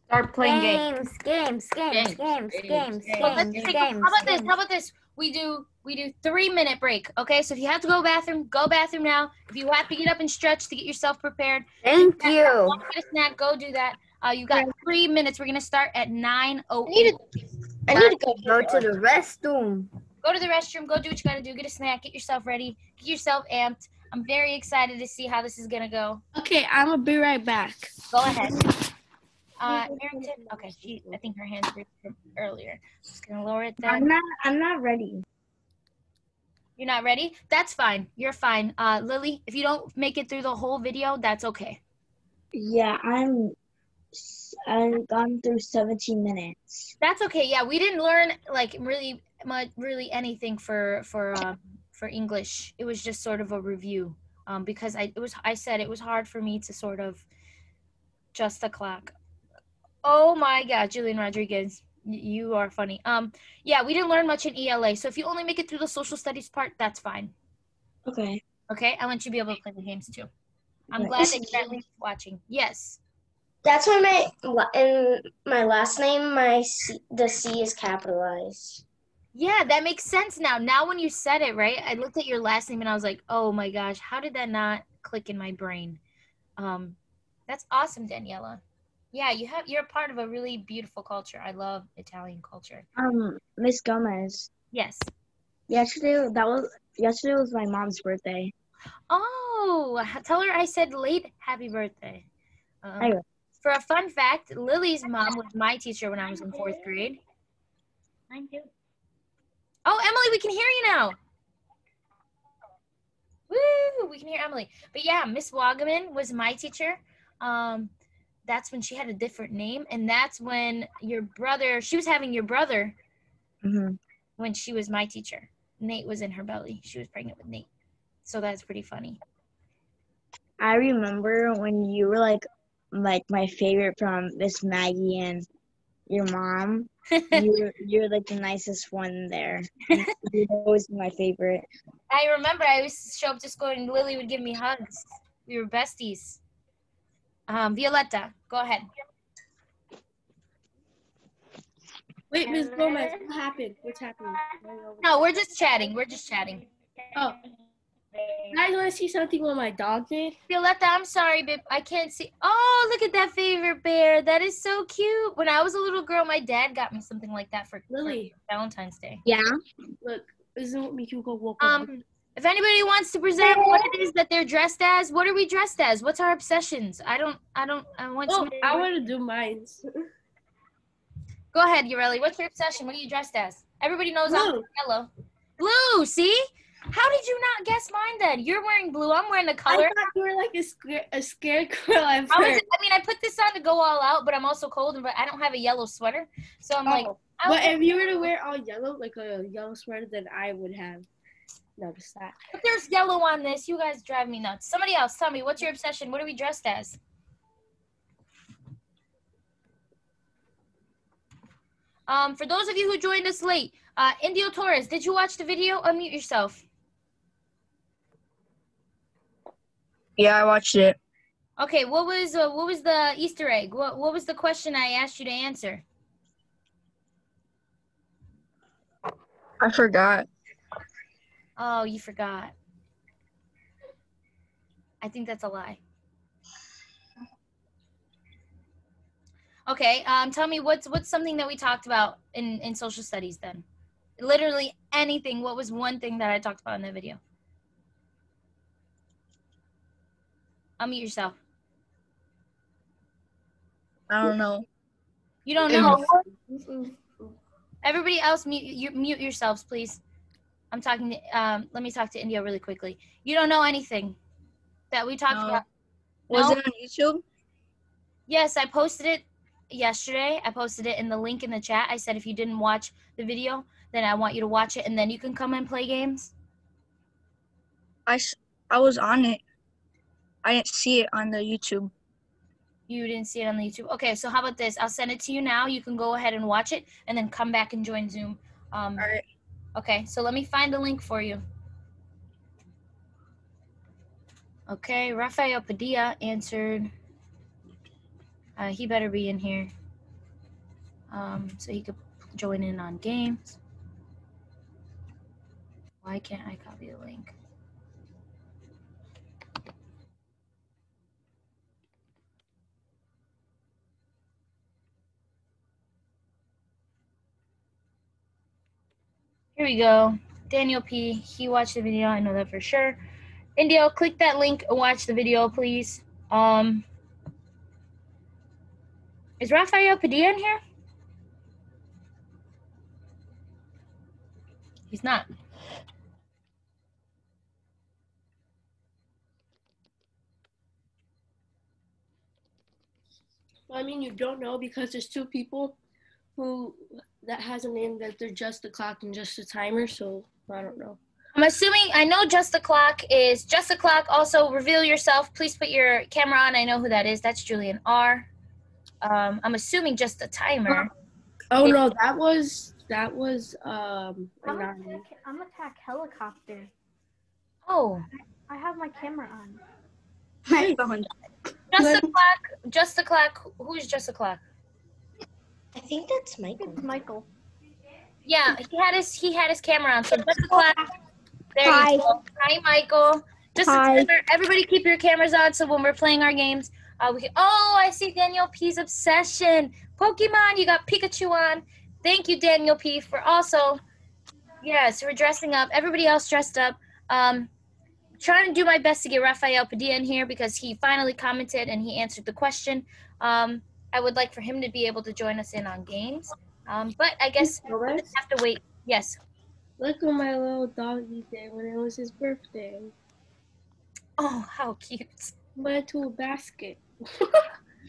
Start playing games. Games. Well, let's take how about this? We do 3-minute break. Okay, so if you have to go bathroom now. If you have to get up and stretch to get yourself prepared, Thank you. get a snack, go do that. You got 3 minutes. We're gonna start at 9:08. I need to Go to the restroom. Go to the restroom. Go do what you gotta do. Get a snack. Get yourself ready. Get yourself amped. I'm very excited to see how this is gonna go. Okay, I'm gonna be right back. Go ahead. Arrington. Okay, I think her hands were earlier. Just gonna lower it down. I'm not ready. You're not ready? That's fine. You're fine. Lily, if you don't make it through the whole video, that's okay. Yeah, I've gone through 17 minutes. That's okay. Yeah, we didn't learn like really anything for English. It was just sort of a review. Because I said it was hard for me to sort of just the clock. Oh my God, Julian Rodriguez, you are funny. Yeah, we didn't learn much in ELA, so if you only make it through the social studies part, that's fine. Okay. Okay, I want you to be able to play the games too. I'm glad that you're at least watching. Yes. That's why in my last name, the C is capitalized. Yeah, that makes sense now. Now when you said it, right, I looked at your last name and I was like, oh my gosh, how did that not click in my brain? That's awesome, Daniela. Yeah, you're a part of a really beautiful culture. I love Italian culture. Miss Gomez. Yes. Yesterday was my mom's birthday. Oh, tell her I said late happy birthday. I will. For a fun fact, Lily's mom was my teacher when I was in 4th grade. Mine too. Oh, Emily, we can hear you now. Woo, we can hear Emily. But yeah, Miss Wagaman was my teacher. That's when she had a different name, and that's when she was having your brother when she was my teacher. Nate was in her belly. She was pregnant with Nate. So that's pretty funny. I remember when you were like my favorite from Miss Maggie and your mom. You're like the nicest one there. You're always my favorite. I remember I used to show up to school and Lily would give me hugs. We were besties. Violetta, go ahead. Wait, Ms. Gomez, what happened? What's happening? No, we're just chatting. Oh. I want to see something what my dog did. Violetta, I'm sorry, babe. I can't see. Oh, look at that favorite bear. That is so cute. When I was a little girl, my dad got me something like that for Valentine's Day. Yeah. Look, this is what we can go walk over. If anybody wants to present what it is that they're dressed as, what are we dressed as? What's our obsessions? I want to do mine. Go ahead, Ureli. What's your obsession? What are you dressed as? Everybody knows Blue. I'm yellow. Blue, see? How did you not guess mine then? You're wearing blue. I'm wearing the color. I thought you were like a scared girl at first. I put this on to go all out, but I'm also cold, but I don't have a yellow sweater. So I'm like. But if you were to wear all yellow, like a yellow sweater, then I would have noticed that. But there's yellow on this. You guys drive me nuts. Somebody else, tell me, what's your obsession? What are we dressed as? For those of you who joined us late, Indio Torres, did you watch the video? Unmute yourself. Yeah, I watched it. Okay, what was the Easter egg? What was the question I asked you to answer? I forgot. Oh, you forgot. I think that's a lie. Okay, tell me what's something that we talked about in social studies then? Literally anything. What was one thing that I talked about in that video? Unmute yourself. I don't know. You don't know? Everybody else mute yourselves, please. I'm talking to, let me talk to India really quickly. You don't know anything that we talked about? Was No? it on YouTube? Yes, I posted it yesterday. I posted it in the link in the chat. I said if you didn't watch the video, then I want you to watch it and then you can come and play games. I was on it. I didn't see it on the YouTube. You didn't see it on the YouTube. Okay, so how about this? I'll send it to you now. You can go ahead and watch it and then come back and join Zoom. All right. Okay, so let me find the link for you. Okay, Rafael Padilla answered. He better be in here so he could join in on games. Why can't I copy the link? Here we go. Daniel P. He watched the video. I know that for sure. Indio, click that link and watch the video, please. Is Rafael Padilla in here? He's not. I mean, you don't know because there's two people that has a name that they're just a clock and just a timer, so I don't know. I'm assuming, I know Just the Clock is Just the Clock. Also, reveal yourself. Please put your camera on. I know who that is. That's Julian R. I'm assuming Just the Timer. Oh no, that was I'm attack helicopter. Oh. I have my camera on. My phone. Just the Clock. Who's Just the Clock? I think that's Michael. It's Michael. Yeah, he had his camera on. So Just the Clock. There you go. Hi, Michael. Just a timer. Everybody keep your cameras on so when we're playing our games, we can. Oh, I see Daniel P's obsession. Pokemon, you got Pikachu on. Thank you, Daniel P, for also. Yes, we're dressing up. Everybody else dressed up. Trying to do my best to get Rafael Padilla in here because he finally commented and he answered the question. I would like for him to be able to join us in on games. But I guess we'll just have to wait. Yes. Look what my little doggy did when it was his birthday. Oh, how cute. Went to a basket.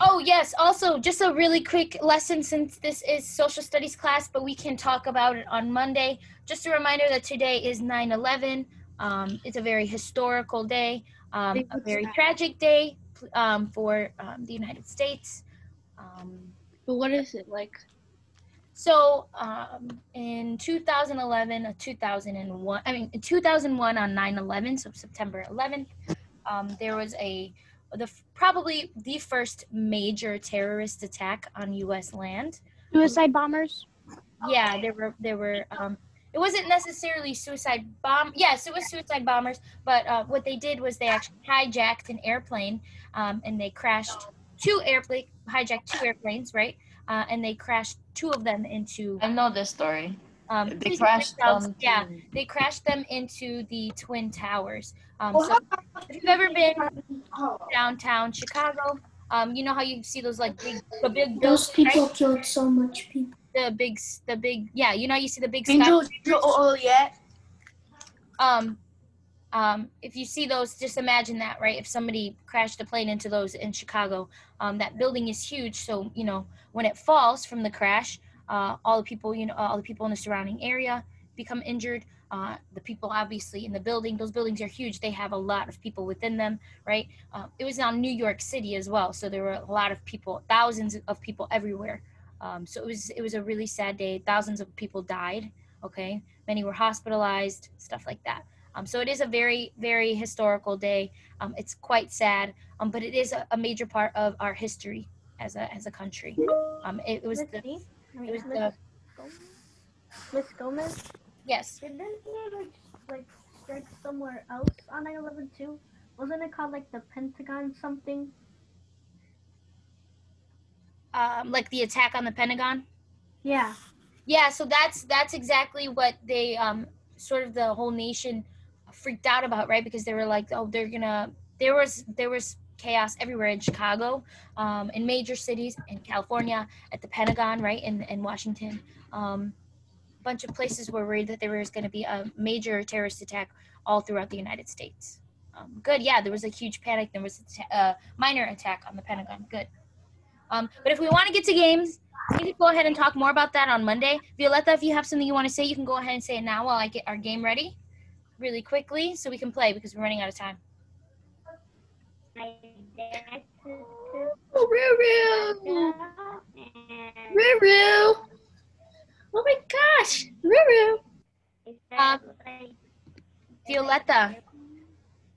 Oh, yes. Also, just a really quick lesson since this is social studies class, but we can talk about it on Monday. Just a reminder that today is 9/11. It's a very historical day, a very tragic day for the United States. But what is it like? So in 2011, 2001 on 9/11, so September 11th, there was probably the first major terrorist attack on U.S. land. Suicide bombers? Yeah, there were. It wasn't necessarily suicide bomb. Yes, it was suicide bombers. But what they did was they actually hijacked an airplane, and they crashed hijacked two airplanes, right? And they crashed two of them into. I know this story. They crashed them. Yeah, they crashed them into the Twin Towers. So if you've ever been downtown Chicago, you know how you see those like the big those buildings, people right? killed so much people. The big, yeah, you know, you see the big yeah. If you see those, just imagine that, right? If somebody crashed a plane into those in Chicago, that building is huge. So, you know, when it falls from the crash, all the people in the surrounding area become injured. The people obviously in the building, those buildings are huge. They have a lot of people within them, right? It was on New York City as well. So there were a lot of people, thousands of people everywhere. So it was a really sad day. Thousands of people died. Okay, many were hospitalized, stuff like that. So it is a very, very historical day. It's quite sad, but it is a major part of our history as a country. It was Miss the D? I mean, it was Miss the Gomez? Miss Gomez? yes. Didn't they like strike somewhere else on 9/11 too? Wasn't it called like the Pentagon something? Like the attack on the Pentagon. Yeah. Yeah, so that's exactly what they sort of the whole nation freaked out about, right? Because they were like, oh, they're gonna there was chaos everywhere in Chicago, in major cities, in California, at the Pentagon, right, in Washington. A bunch of places were worried that there was going to be a major terrorist attack all throughout the United States. Good, yeah, there was a huge panic. There was a minor attack on the Pentagon. Good. But if we want to get to games, we can go ahead and talk more about that on Monday. Violetta, if you have something you want to say, you can go ahead and say it now while I get our game ready really quickly so we can play because we're running out of time. My dad took Oh, Ruru! and Ruru! Oh my gosh! Ruru! he Um, said, like,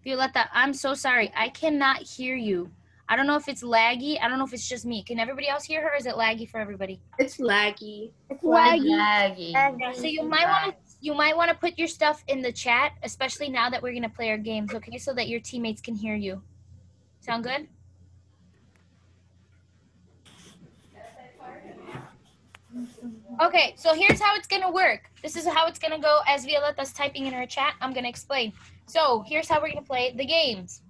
Violetta, I'm so sorry. I cannot hear you. I don't know if it's laggy. I don't know if it's just me. Can everybody else hear her, or is it laggy for everybody? It's laggy. It's Laggy. So you might want to put your stuff in the chat, especially now that we're gonna play our games, okay? So that your teammates can hear you. Sound good? Okay, so here's how it's gonna work. This is how it's gonna go as Violetta's typing in her chat. I'm gonna explain. So here's how we're gonna play the games.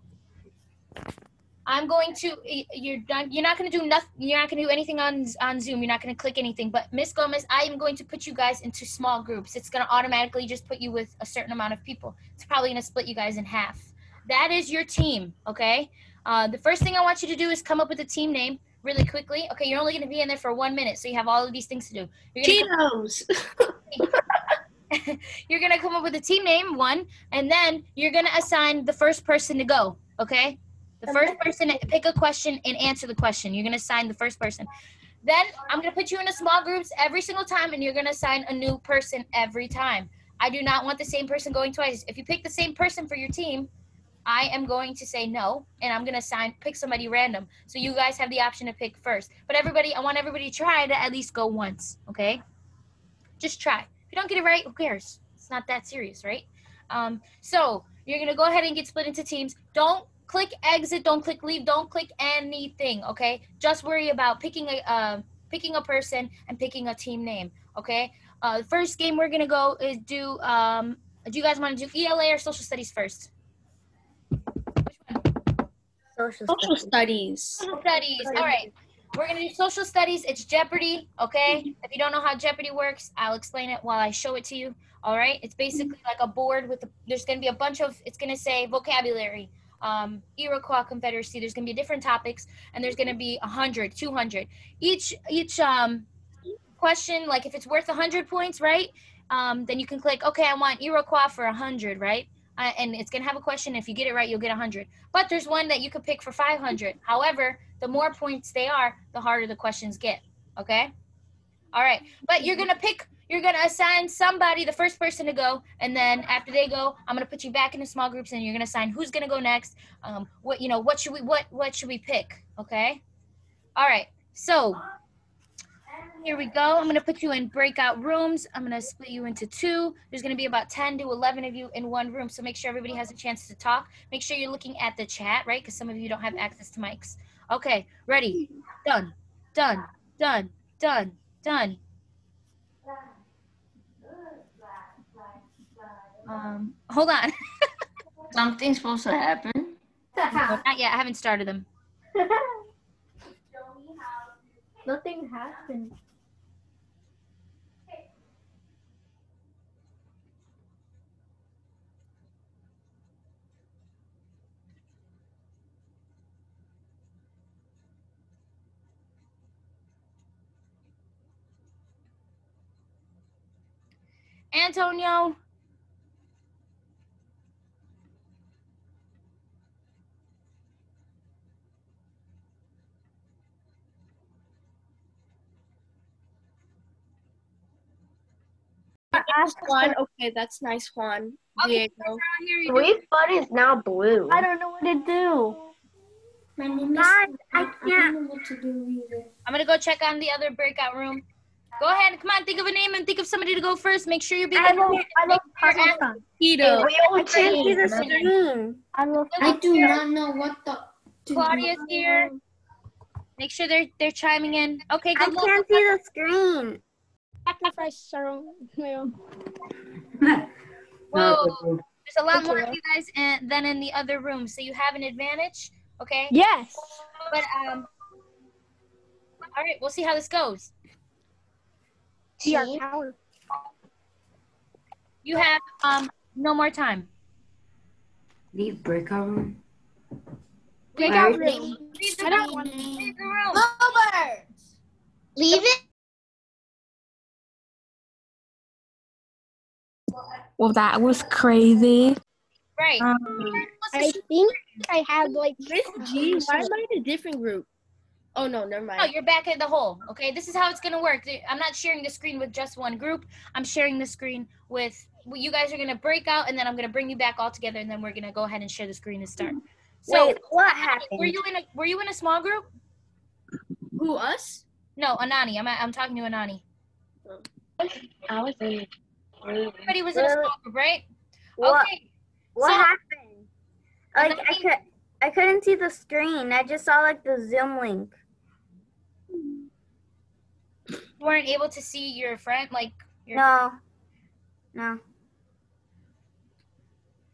I'm going to you're done. You're not gonna do nothing. You're not gonna do anything on Zoom. You're not gonna click anything. But Miss Gomez, I am going to put you guys into small groups. It's gonna automatically just put you with a certain amount of people. It's probably gonna split you guys in half. That is your team, okay? The first thing I want you to do is come up with a team name really quickly. Okay, you're only gonna be in there for 1 minute, so you have all of these things to do. Cheetos! You're gonna come up with a team name, one, and then you're gonna assign the first person to go, okay? The first person to pick a question and answer the question. You're gonna assign the first person. Then I'm gonna put you into small groups every single time, and you're gonna assign a new person every time. I do not want the same person going twice. If you pick the same person for your team, I am going to say no, and I'm gonna pick somebody random. So you guys have the option to pick first. But I want everybody to try to at least go once, okay? Just try. If you don't get it right, who cares? It's not that serious, right? So you're gonna go ahead and get split into teams. Don't click exit, don't click leave, don't click anything, okay? Just worry about picking a person and picking a team name, okay? The first game we're gonna go is do you guys want to do ELA or social studies first? Social studies. Social studies. All right. We're going to do social studies. It's Jeopardy, okay? If you don't know how Jeopardy works, I'll explain it while I show it to you. All right? It's basically like a board with there's going to be a bunch of it's going to say vocabulary, Iroquois Confederacy. There's going to be different topics, and there's going to be 100, 200. Each question, like if it's worth 100 points, right? Then you can click, okay, I want Iroquois for 100, right? And it's going to have a question. If you get it right, you'll get 100. But there's one that you could pick for 500. However, the more points they are, the harder the questions get. Okay? All right. But you're going to assign somebody, the first person to go. And then after they go, I'm going to put you back into small groups and you're going to assign who's going to go next. What should we pick? Okay? All right. So here we go. I'm going to put you in breakout rooms. I'm going to split you into two. There's going to be about 10 to 11 of you in one room. So make sure everybody has a chance to talk. Make sure you're looking at the chat, right? Because some of you don't have access to mics. Okay, ready? Done, done, done, done, done. Hold on. Something's supposed to happen? No, not yet. I haven't started them. Nothing happened. Antonio. Juan. Okay, that's nice, Juan. Okay, Diego. Sweet Bud is now blue. I don't know what to do. My name is. God, I I can't. don't know what to do either. I'm gonna go check on the other breakout room. Go ahead, come on, think of a name and think of somebody to go first. Make sure you're being I love Pakistan. Keto. I can't see the screen. I do not know what the. Claudia's here. Make sure they're chiming in. Okay, I good luck. can't see the screen. Whoa, there's a lot more of you guys than in the other room, so you have an advantage. Okay. Yes. But all right, we'll see how this goes. Team. You have no more time. Leave breakout room. Breakout room. Leave Leave the I don't room. want Leave the room. Leave it. Well, that was crazy. Right. I think I have like. Miss G, why am I in a different group? Oh no, never mind. No, you're back at the hole. Okay, this is how it's gonna work. I'm not sharing the screen with just one group. I'm sharing the screen with. You guys are gonna break out, and then I'm gonna bring you back all together, and then we're gonna go ahead and share the screen and start. So, Wait, what Anani, happened? Were you in a small group? Who, us? No, Anani. I'm talking to Anani. I was in. Everybody was in a small group, right? What? Okay. What So- happened? Like Anani- I couldn't see the screen. I just saw like the Zoom link. You weren't able to see your friend, like your. No.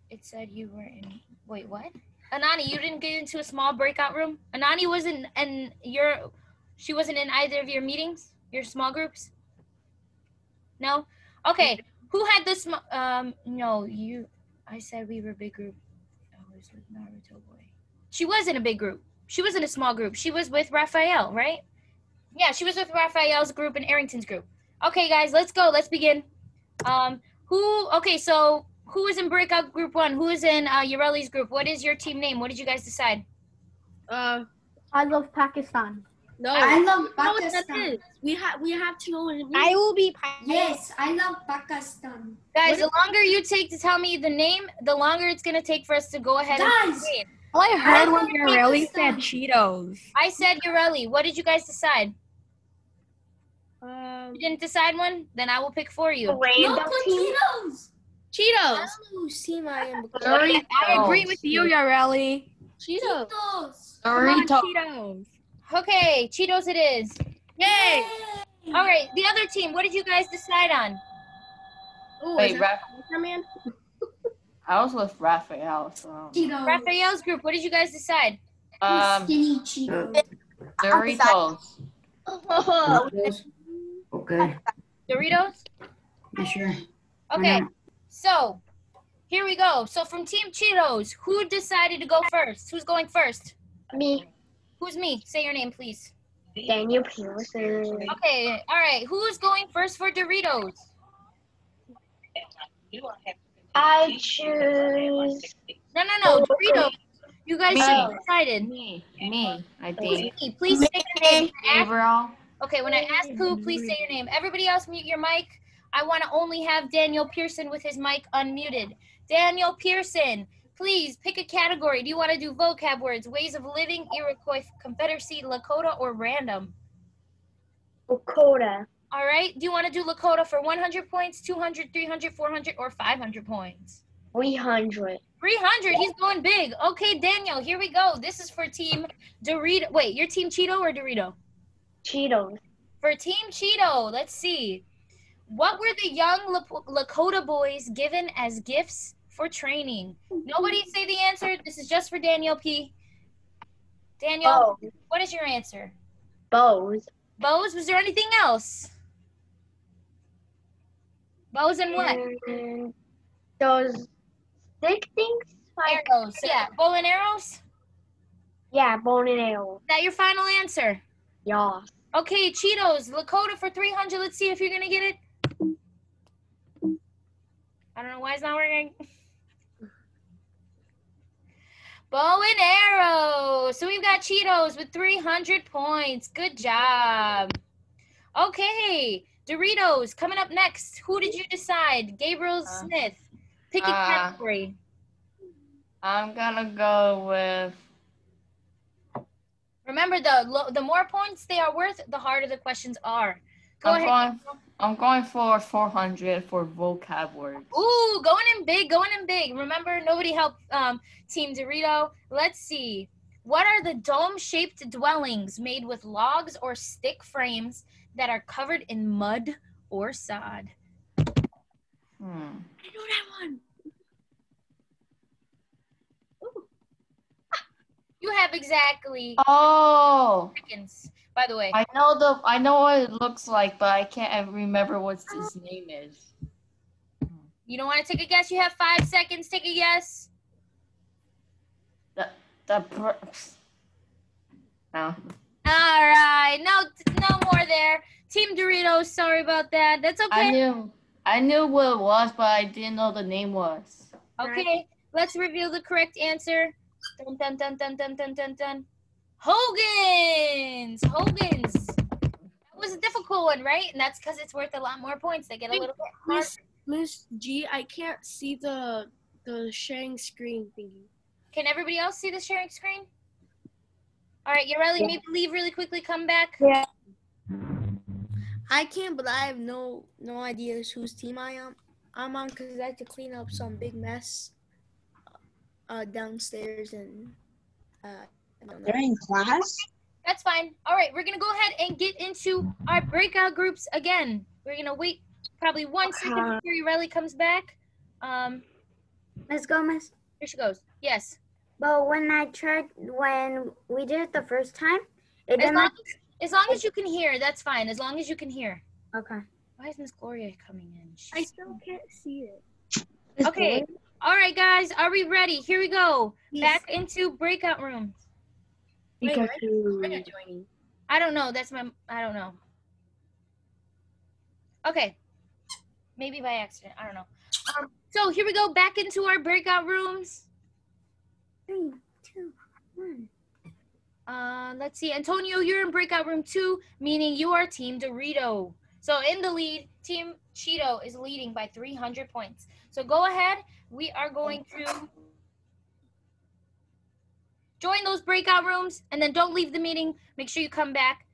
It said you were in. Wait, what? Anani, you didn't get into a small breakout room. Anani wasn't in your. She wasn't in either of your meetings, your small groups. No. Okay. Who had this? No, you. I said we were a big group. I was with Naruto boy. She was in a big group. She was in a small group. She was with Raphael, right? Yeah, she was with Raphael's group and Arrington's group. Okay, guys, let's go. Let's begin. Okay, so who is in breakout group 1? Who is in Ureli's group? What is your team name? What did you guys decide? I love Pakistan. No. I love know what that Pakistan. is. We have to know what it means. I will be. Yes, I love Pakistan. Guys, the longer you take to tell me the name, the longer it's going to take for us to go ahead and Guys! proceed. All I heard was love Ureli said Pakistan. Cheetos. I said Ureli. What did you guys decide? You didn't decide one? Then I will pick for you. No, Cheetos. Cheetos. Oh, see my I agree with you, Ureli. Cheetos. Cheetos. Okay, Cheetos it is. Yay! All right, the other team, what did you guys decide on? Ooh, Wait, is that man? I was with Raphael, so. Cheetos. Raphael's group, what did you guys decide? Skinny Cheetos. Doritos. Okay. Doritos? Yeah, sure. Okay, so here we go. So from Team Cheetos, who decided to go first? Who's going first? Me. Who's me? Say your name, please. Daniel Pearson. Okay, all right. Who is going first for Doritos? I choose. No, Doritos. You guys should have decided. Me, I Who's think. me? Please say your name. Gabriel. Okay, when I ask who, please say your name. Everybody else mute your mic. I want to only have Daniel Pearson with his mic unmuted. Daniel Pearson, please pick a category. Do you want to do vocab words, ways of living, Iroquois Confederacy, Lakota, or random? Lakota. All right. Do you want to do Lakota for 100 points, 200, 300, 400, or 500 points? 300. 300. He's going big. Okay, Daniel, here we go. This is for Team Dorito. Wait, your Team Cheeto or Dorito? Cheetos. For Team Cheeto, let's see. What were the young Lakota boys given as gifts for training? Nobody say the answer. This is just for Daniel P. Daniel, what is your answer? Bows. Bows? Was there anything else? Bows and what? And those stick things? Like, Arrows. Yeah, bow and arrows? yeah, bone and arrow. Is that your final answer? Yeah. Okay, Cheetos, Lakota for 300. Let's see if you're going to get it. I don't know why it's not working. Bow and arrow. So we've got Cheetos with 300 points. Good job. Okay, Doritos, coming up next. Who did you decide? Gabriel Smith. Pick a category. I'm gonna go with. Remember, the more points they are worth, the harder the questions are. Go ahead. I'm going for 400 for vocab words. Ooh, going in big, going in big. Remember, nobody helped Team Dorito. Let's see. What are the dome-shaped dwellings made with logs or stick frames that are covered in mud or sod? I know that one. You have exactly seconds, by the way. I know what it looks like, but I can't remember what his name is. You don't want to take a guess? You have 5 seconds. Take a guess. No. All right. No more there. Team Doritos, sorry about that. That's okay. I knew what it was, but I didn't know the name was. Okay, let's reveal the correct answer. Dun, dun, dun, dun, dun, dun, dun, dun. Hogan's. That was a difficult one, right? And that's because it's worth a lot more points. They get a little bit harder. Miss G, I can't see the sharing screen thingy. Can everybody else see the sharing screen? All right, Yareli, maybe leave really quickly, come back. Yeah. I can, but I have no idea whose team I'm on because I had to clean up some big mess downstairs and They're in class? That's fine. All right, we're gonna go ahead and get into our breakout groups again. We're gonna wait probably 1 second before Yareli comes back. Ms. Gomez? Here she goes. Yes. But when we did it the first time, it didn't. As long as you can hear, that's fine. As long as you can hear. Okay. Why is Miss Gloria coming in? I still can't see it. Okay. All right, guys. Are we ready? Here we go. Yes. Back into breakout rooms. Wait, joining. I don't know. I don't know. Okay. Maybe by accident. I don't know. So here we go. Back into our breakout rooms. 3, 2, 1. Let's see. Antonio, you're in breakout room 2, meaning you are Team Dorito. So in the lead, Team Cheeto is leading by 300 points. So go ahead. We are going to join those breakout rooms, and then don't leave the meeting. Make sure you come back.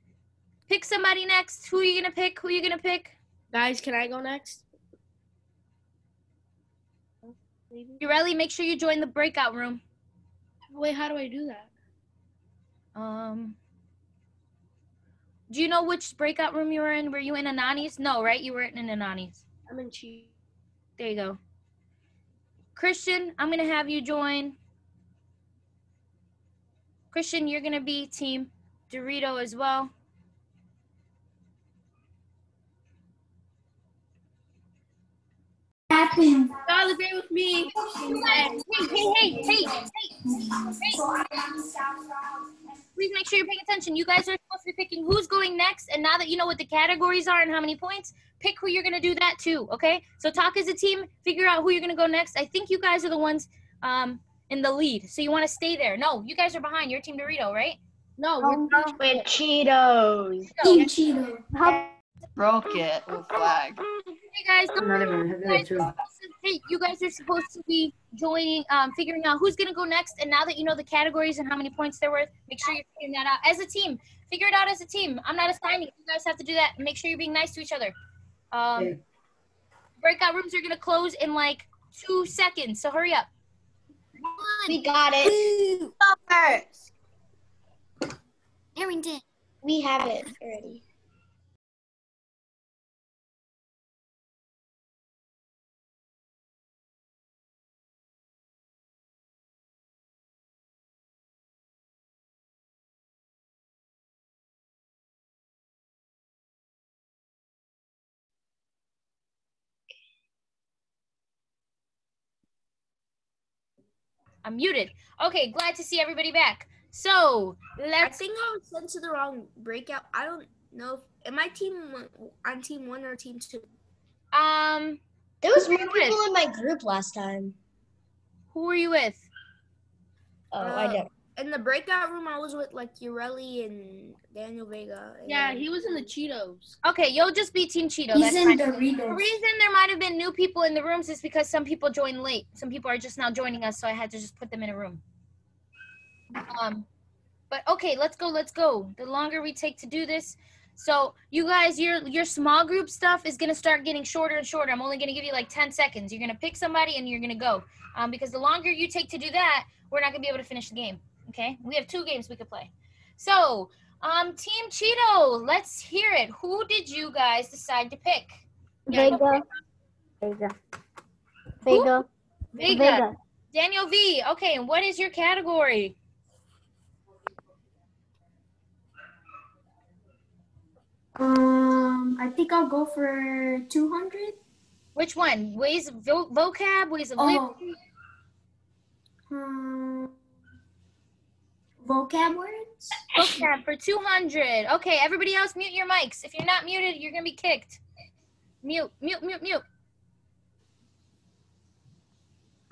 Pick somebody next. Who are you going to pick? Who are you going to pick? Guys, can I go next? Yareli, make sure you join the breakout room. Wait, how do I do that? Do you know which breakout room you were in? Were you in Anani's? No, right? You weren't in Anani's. I'm in Chi. There you go. Christian, I'm going to have you join. Christian, you're going to be Team Dorito as well. Celebrate with me. Hey. Please make sure you're paying attention. You guys are supposed to be picking who's going next, and now that you know what the categories are and how many points, pick who you're going to do that too, okay? So talk as a team, figure out who you're going to go next. I think you guys are the ones in the lead, so you want to stay there. No, you guys are behind. You're Team Dorito, right? No, we're Cheetos. Team Cheeto. Broke it with flag. Hey guys, you guys are supposed to be joining, figuring out who's gonna go next. And now that you know the categories and how many points they're worth, make sure you're figuring that out as a team. Figure it out as a team. I'm not assigning. You guys have to do that. Make sure you're being nice to each other. Breakout rooms are gonna close in like 2 seconds, so hurry up. We got it. First. Arrington. We have it already. I'm muted. Okay, glad to see everybody back. So I think I was sent to the wrong breakout. I don't know. Am I on team 1 or team 2? There was more people in my group last time. Who were you with? Oh, I don't. in the breakout room, I was with like Ureli and Daniel Vega. Yeah, he was in the Cheetos. Okay, you'll just be Team Cheeto. He's That's in fine. Doritos. The reason there might have been new people in the rooms is because some people joined late. Some people are just now joining us, so I had to just put them in a room. But okay, let's go. The longer we take to do this, so you guys, your small group stuff is gonna start getting shorter and shorter. I'm only gonna give you like 10 seconds. You're gonna pick somebody and you're gonna go. Because the longer you take to do that, we're not gonna be able to finish the game. Okay, we have 2 games we could play. So, Team Cheeto, let's hear it. Who did you guys decide to pick? Vega. Vega. Daniel V. Okay, and what is your category? I think I'll go for 200. Which one? Ways of vocab, ways of living? Vocab words. Vocab for 200. Okay, everybody else mute your mics. If you're not muted, you're gonna be kicked. Mute.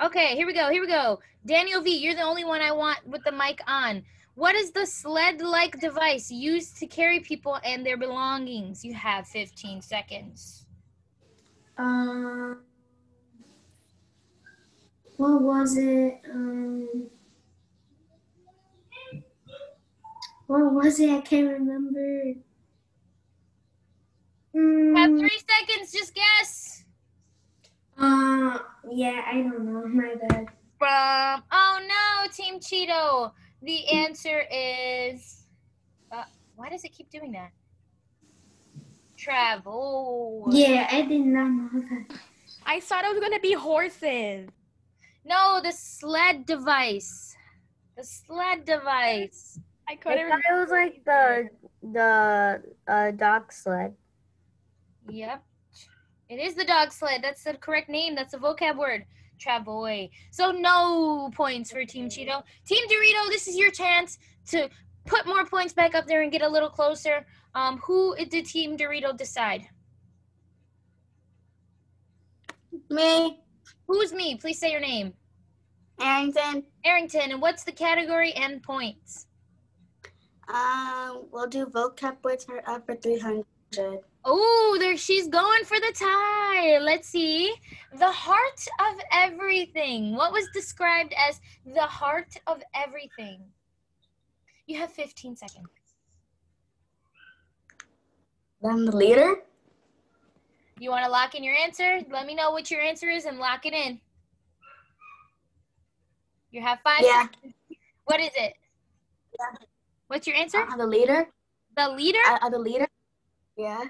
Okay, here we go. Daniel V, you're the only one I want with the mic on. What is the sled-like device used to carry people and their belongings? You have 15 seconds. What was it? What was it? I can't remember. You have 3 seconds, just guess. Yeah, I don't know. My bad. Oh no, Team Cheeto. The answer is, why does it keep doing that? Travel. Yeah, I did not know that. I thought it was gonna be horses. No, the sled device. The sled device. I couldn't thought it was like the dog sled. Yep. It is the dog sled. That's the correct name. That's a vocab word. Travoy. So no points for Team Cheeto. Team Dorito, this is your chance to put more points back up there and get a little closer. Who did Team Dorito decide? Me. Who's me? Please say your name. Arrington. Arrington. And what's the category and points? We'll do vocab words for 300. Oh, there she's going for the tie. Let's see. The heart of everything. What was described as the heart of everything? You have 15 seconds. Then the leader. You want to lock in your answer? Let me know what your answer is and lock it in. You have 5 seconds. What is it? Yeah. What's your answer? The leader. The leader? The leader. Yeah.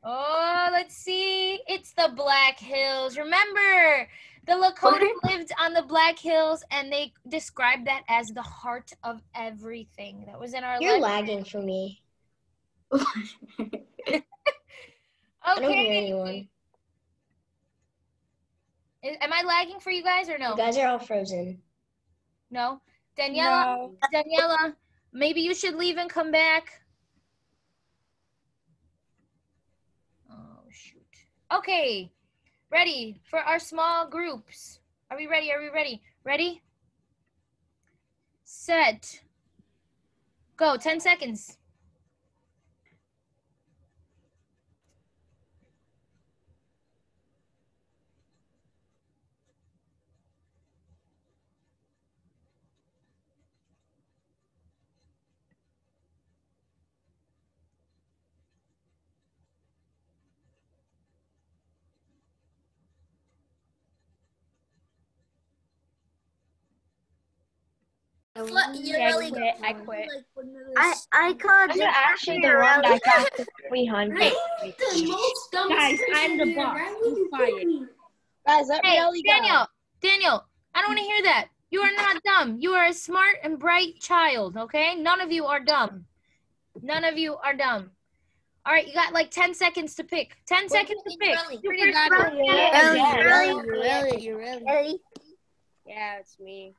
Oh, let's see. It's the Black Hills. Remember, the Lakota lived on the Black Hills, and they described that as the heart of everything. That was in our You're lesson. lagging for me. Okay. I don't hear anyone. Am I lagging for you guys or no? You guys are all frozen. No? Daniela, maybe you should leave and come back. Oh, shoot. Okay. Ready for our small groups. Are we ready? Ready? Set. Go. 10 seconds. I quit. I called I'm actually the one that got the 300. Guys, I'm the boss. Be quiet. Guys, let Hey, Relly go. Daniel, I don't want to hear that. You are not dumb. You are a smart and bright child, okay? None of you are dumb. None of you are dumb. All right, you got like 10 seconds to pick. 10 seconds to pick. Really? Yeah, it's me.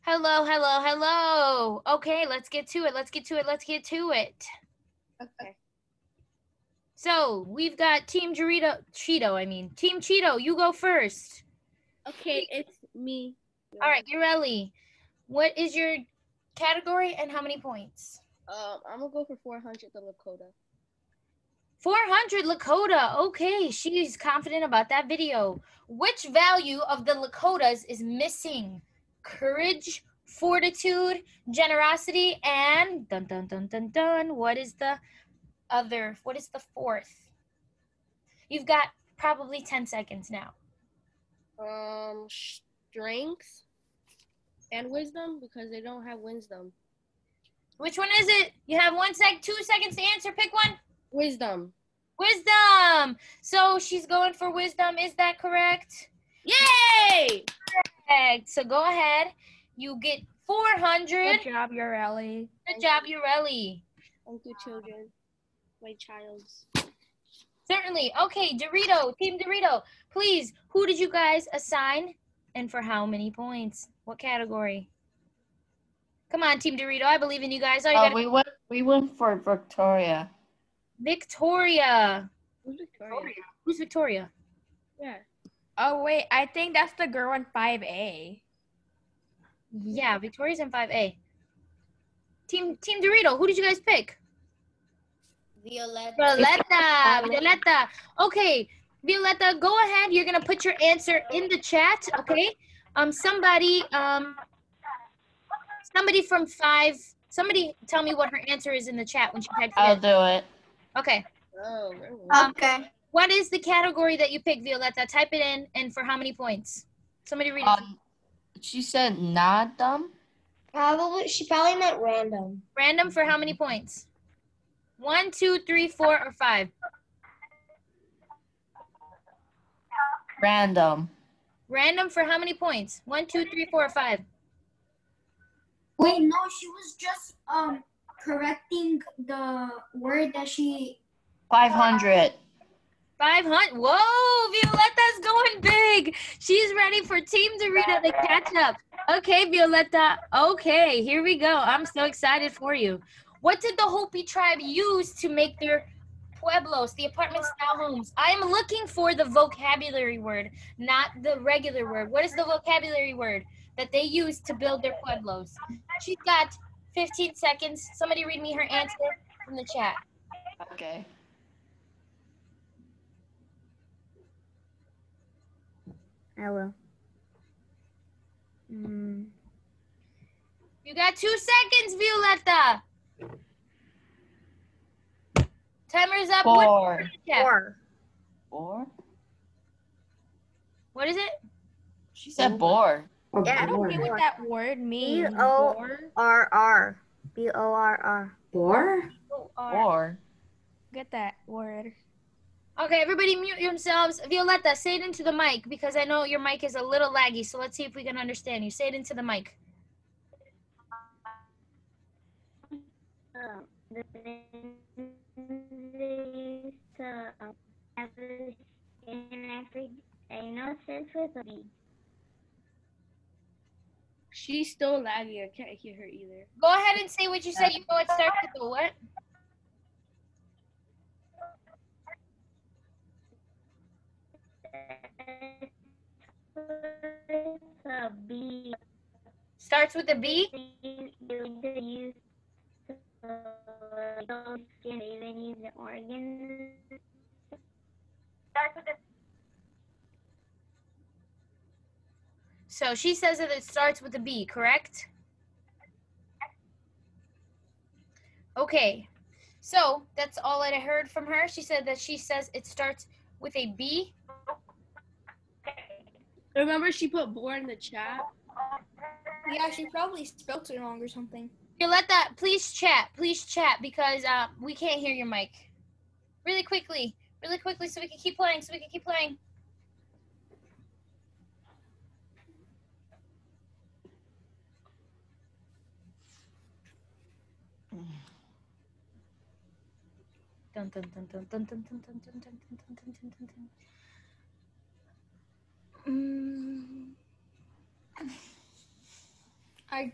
Hello, hello, hello. Okay, let's get to it. Let's get to it. Let's get to it. Okay. So we've got Team Team Cheeto, you go first. Okay, it's me. All right, Ureli, what is your category and how many points? I'm gonna go for 400 the Lakota. 400 Lakota. Okay, she's confident about that video. Which value of the Lakotas is missing? Courage, fortitude, generosity, and dun dun dun dun dun. What is the other? What is the fourth? You've got probably 10 seconds now. Strength and wisdom, because they don't have wisdom. Which one is it? You have 2 seconds to answer. Pick one. Wisdom. Wisdom. So she's going for wisdom. Is that correct? Yay! Correct. So go ahead. You get 400. Good job, Ureli. Good job, Ureli. Thank you, children. My childs. Certainly. Okay, Dorito, Team Dorito, please, who did you guys assign and for how many points? What category? Come on, Team Dorito, I believe in you guys. We went for Victoria. Victoria. Who's Victoria? Who's Victoria? Yeah. Oh, wait. I think that's the girl in 5A. Yeah, Victoria's in 5A. Team Dorito, who did you guys pick? Violetta. Okay, Violetta, go ahead. You're gonna put your answer in the chat, okay? Somebody from 5. Somebody tell me what her answer is in the chat when she types it in. I'll do it. Okay. Oh, Okay. What is the category that you picked, Violetta? Type it in, and for how many points? Somebody read it. She said not dumb. She probably meant random. Random for how many points? 1, 2, 3, 4, or 5? Random. Random for how many points? 1, 2, 3, 4, or 5? Wait, no, she was just correcting the word that she 500. 500. Whoa, Violetta's going big. She's ready for Team Dorito to catch up. Okay, Violetta. Okay, here we go. I'm so excited for you. What did the Hopi tribe use to make their pueblos, the apartment-style homes? I'm looking for the vocabulary word, not the regular word. What is the vocabulary word that they use to build their pueblos? She's got 15 seconds. Somebody read me her answer from the chat. Okay. I will. You got 2 seconds, Violetta. Timer's up. 4. 4. What is it? She said boar. Yeah, I don't get what that word means. B-O-R-R. B-O-R-R. Boar? Boar. Get that word. Okay, everybody mute yourselves. Violetta, say it into the mic because I know your mic is a little laggy, so let's see if we can understand you. Say it into the mic. She's still laggy. I can't hear her either. Go ahead and say what you said. You know it starts with the what? B. Starts with a B? Even use the organs. So she says that it starts with a B, correct? Okay, so that's all I heard from her. She said that she says it starts with a B. Remember, she put boar in the chat. Yeah, she probably spelled it wrong or something. Violetta, please chat, because we can't hear your mic. Really quickly, so we can keep playing, Dun, dun, dun, dun, dun, dun, dun, dun, dun, dun, dun, dun, dun, dun, dun. I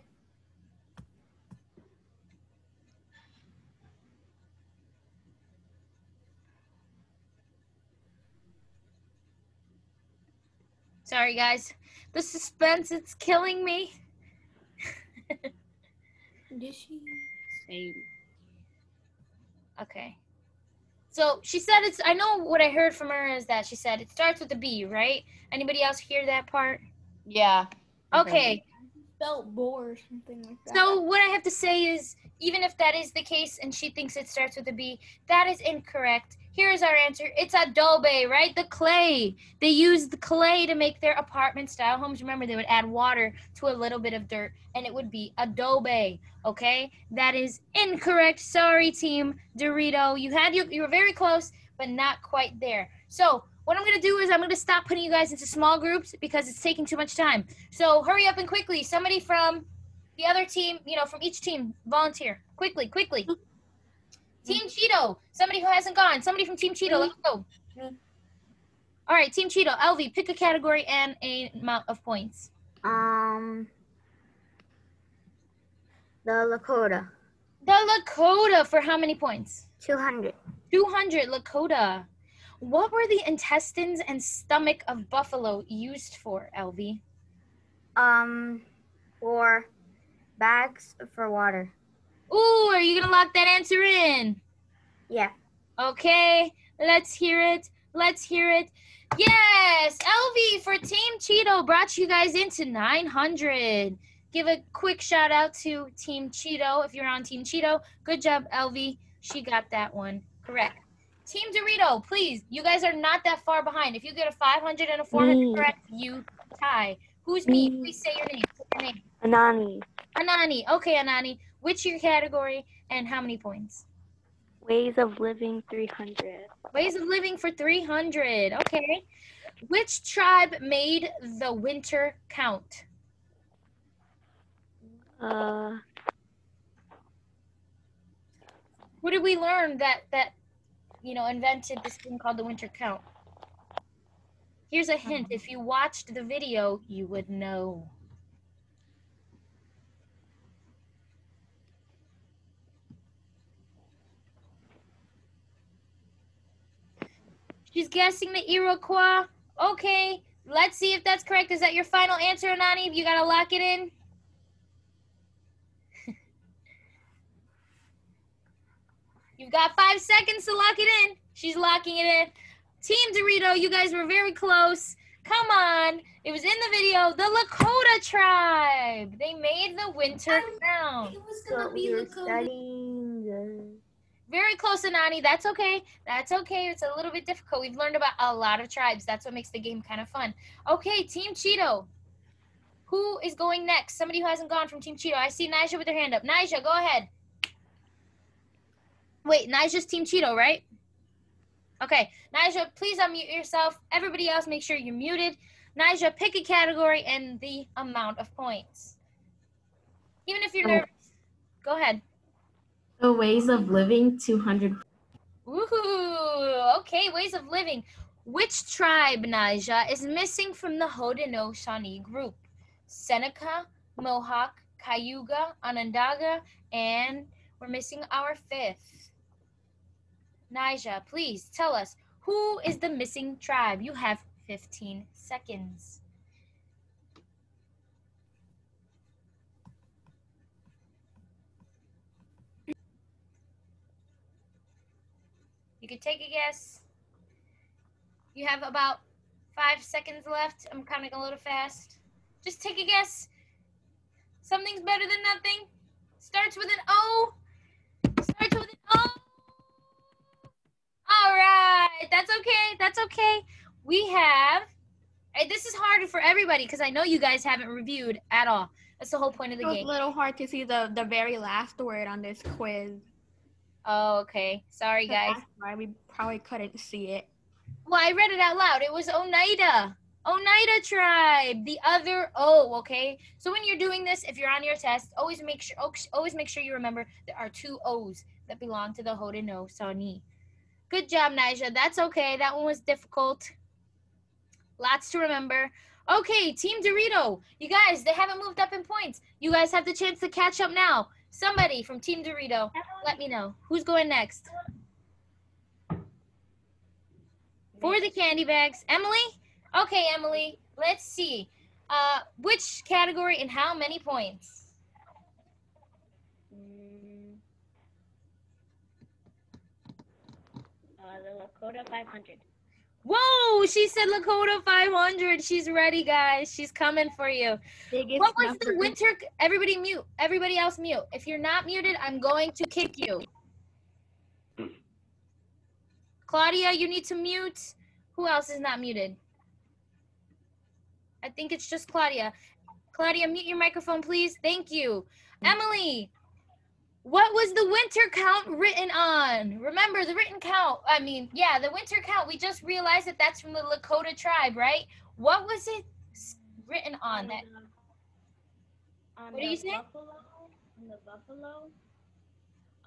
Sorry, guys. The suspense, it's killing me. did she? Same. Okay. So she said it's, I know what I heard from her is that she said it starts with a B, right? Anybody else hear that part? Yeah. Okay. Spelled boar or something like that. So what I have to say is, even if that is the case and she thinks it starts with a B, that is incorrect. Here is our answer. It's adobe, right? The clay. They used the clay to make their apartment-style homes. Remember, they would add water to a little bit of dirt, and it would be adobe, okay? That is incorrect. Sorry, Team Dorito. You were very close, but not quite there. So what I'm going to do is I'm going to stop putting you guys into small groups because it's taking too much time. So hurry up and quickly. Somebody from the other team, from each team, volunteer. Quickly, quickly. Team Cheeto. Somebody who hasn't gone. Somebody from Team Cheeto. Let's go. All right, Team Cheeto. LV, pick a category and an amount of points. The Lakota. The Lakota for how many points? 200. 200, Lakota. What were the intestines and stomach of buffalo used for, LV? For bags for water. Ooh, are you gonna lock that answer in? Yeah. Okay, let's hear it. Let's hear it. Yes, LV for Team Cheeto brought you guys into 900. Give a quick shout out to Team Cheeto if you're on Team Cheeto. Good job, LV. She got that one correct. Team Dorito, please. You guys are not that far behind. If you get a 500 and a 400 correct, you tie. Who's me? Please say your name. Say your name. Anani. Anani. Okay, Anani. Which your category and how many points? Ways of living 300. Ways of living for 300. Okay. Which tribe made the winter count? Who did we learn that invented this thing called the winter count? Here's a hint. If you watched the video, you would know. She's guessing the Iroquois. Okay, let's see if that's correct. Is that your final answer, Anani? You gotta lock it in. You've got 5 seconds to lock it in. She's locking it in. Team Dorito, you guys were very close. Come on. It was in the video. The Lakota tribe. They made the winter count. It was gonna be Lakota. Very close, Anani. That's okay. That's okay. It's a little bit difficult. We've learned about a lot of tribes. That's what makes the game kind of fun. Okay, Team Cheeto. Who is going next? Somebody who hasn't gone from Team Cheeto. I see Nija with her hand up. Nija, go ahead. Wait, Nija's Team Cheeto, right? Okay, Nija, please unmute yourself. Everybody else, make sure you're muted. Nija, pick a category and the amount of points. Even if you're nervous. Go ahead. The ways of living 200. Woohoo! Okay, ways of living. Which tribe, Nija, is missing from the Haudenosaunee group? Seneca, Mohawk, Cayuga, Onondaga, and we're missing our fifth. Nija, please tell us, who is the missing tribe? You have 15 seconds. You could take a guess. You have about 5 seconds left. I'm counting a little fast. Just take a guess. Something's better than nothing. Starts with an O. Starts with an O. All right. That's okay. That's okay. We have, this is harder for everybody because I know you guys haven't reviewed at all. That's the whole point of the game. It's a little hard to see the very last word on this quiz. Oh, okay. Sorry, guys. That's why we probably couldn't see it. Well, I read it out loud. It was Oneida. Oneida tribe. The other O, okay? So when you're doing this, if you're on your test, always make sure you remember there are 2 O's that belong to the Haudenosaunee. Good job, Nija. That's okay. That one was difficult. Lots to remember. Okay, Team Dorito. You guys, they haven't moved up in points. You guys have the chance to catch up now. Somebody from Team Dorito, let me know. Who's going next? For the candy bags. Emily? Okay, Emily. Let's see. Which category and how many points? The Lakota 500. Whoa, she said Lakota 500. She's ready, guys. She's coming for you. What was the winter? Everybody mute. Everybody else mute. If you're not muted, I'm going to kick you. Claudia, you need to mute. Who else is not muted? I think it's just Claudia. Claudia, mute your microphone, please. Thank you. Emily, what was the winter count written on? Remember the written count. The winter count. We just realized that that's from the Lakota tribe, right? What was it written on? What do you say? On the buffalo.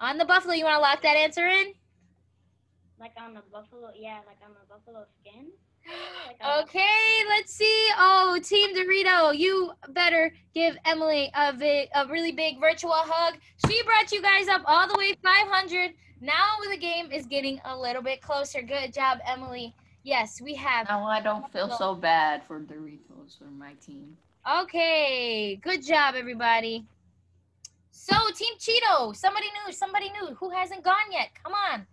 On the buffalo. You want to lock that answer in? Like on the buffalo, yeah, like on the buffalo skin. Okay, let's see. Oh, Team Dorito, you better give Emily a really big virtual hug. She brought you guys up all the way 500. Now the game is getting a little bit closer. Good job, Emily. Yes, we have. Now I don't feel so bad for Doritos or my team. Okay, good job, everybody. So, Team Cheeto, somebody new. Who hasn't gone yet? Come on.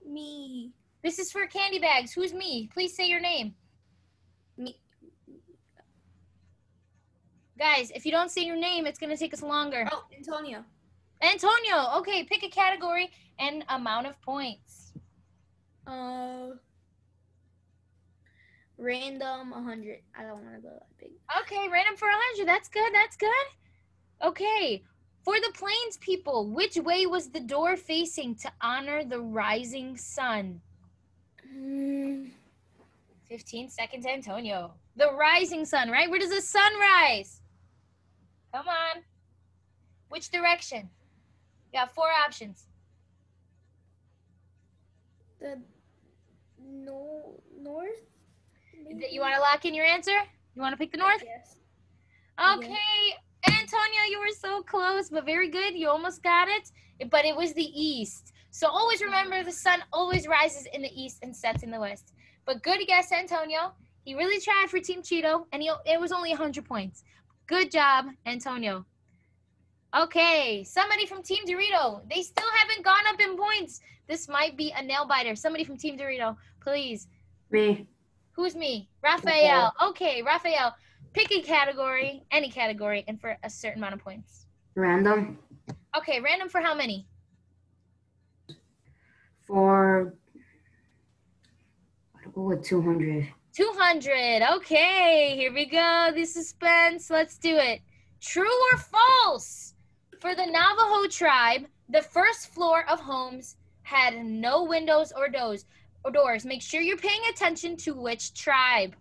Me. This is for candy bags. Who's me? Please say your name. Me. Guys, if you don't say your name, it's going to take us longer. Oh, Antonio. Antonio. Okay, pick a category and amount of points. Random 100. I don't want to go that big. Okay, random for 100. That's good. That's good. Okay. For the Plains people, which way was the door facing to honor the rising sun? 15 seconds, Antonio. The rising sun, right? Where does the sun rise? Come on. Which direction? You got 4 options. The north? Maybe? You want to lock in your answer? You want to pick the north? Yes. Okay. Antonio, you were so close, but very good. You almost got it, but it was the east. So always remember the sun always rises in the east and sets in the west. But good guess, Antonio. He really tried for Team Cheeto, and it was only 100 points. Good job, Antonio. Okay, somebody from Team Dorito. They still haven't gone up in points. This might be a nail biter. Somebody from Team Dorito, please. Me. Who's me? Raphael. Okay, Raphael. Pick a category, any category, and for a certain amount of points. Random. Okay, random for how many? For, I'll go with 200. 200. Okay, here we go. The suspense. Let's do it. True or false? For the Navajo tribe, the first floor of homes had no windows or doors. Make sure you're paying attention to which tribe.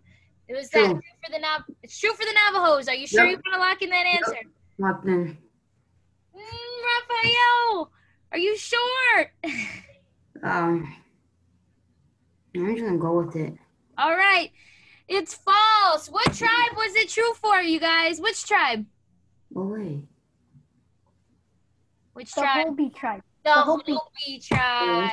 It was that true for the It's true for the Navajos. Are you sure you want to lock in that answer? Locked in. Raphael, are you sure? I'm just gonna go with it. All right, it's false. What tribe was it true for, you guys? Which tribe? Oh wait. Which The tribe? Hopi tribe. The Hopi tribe.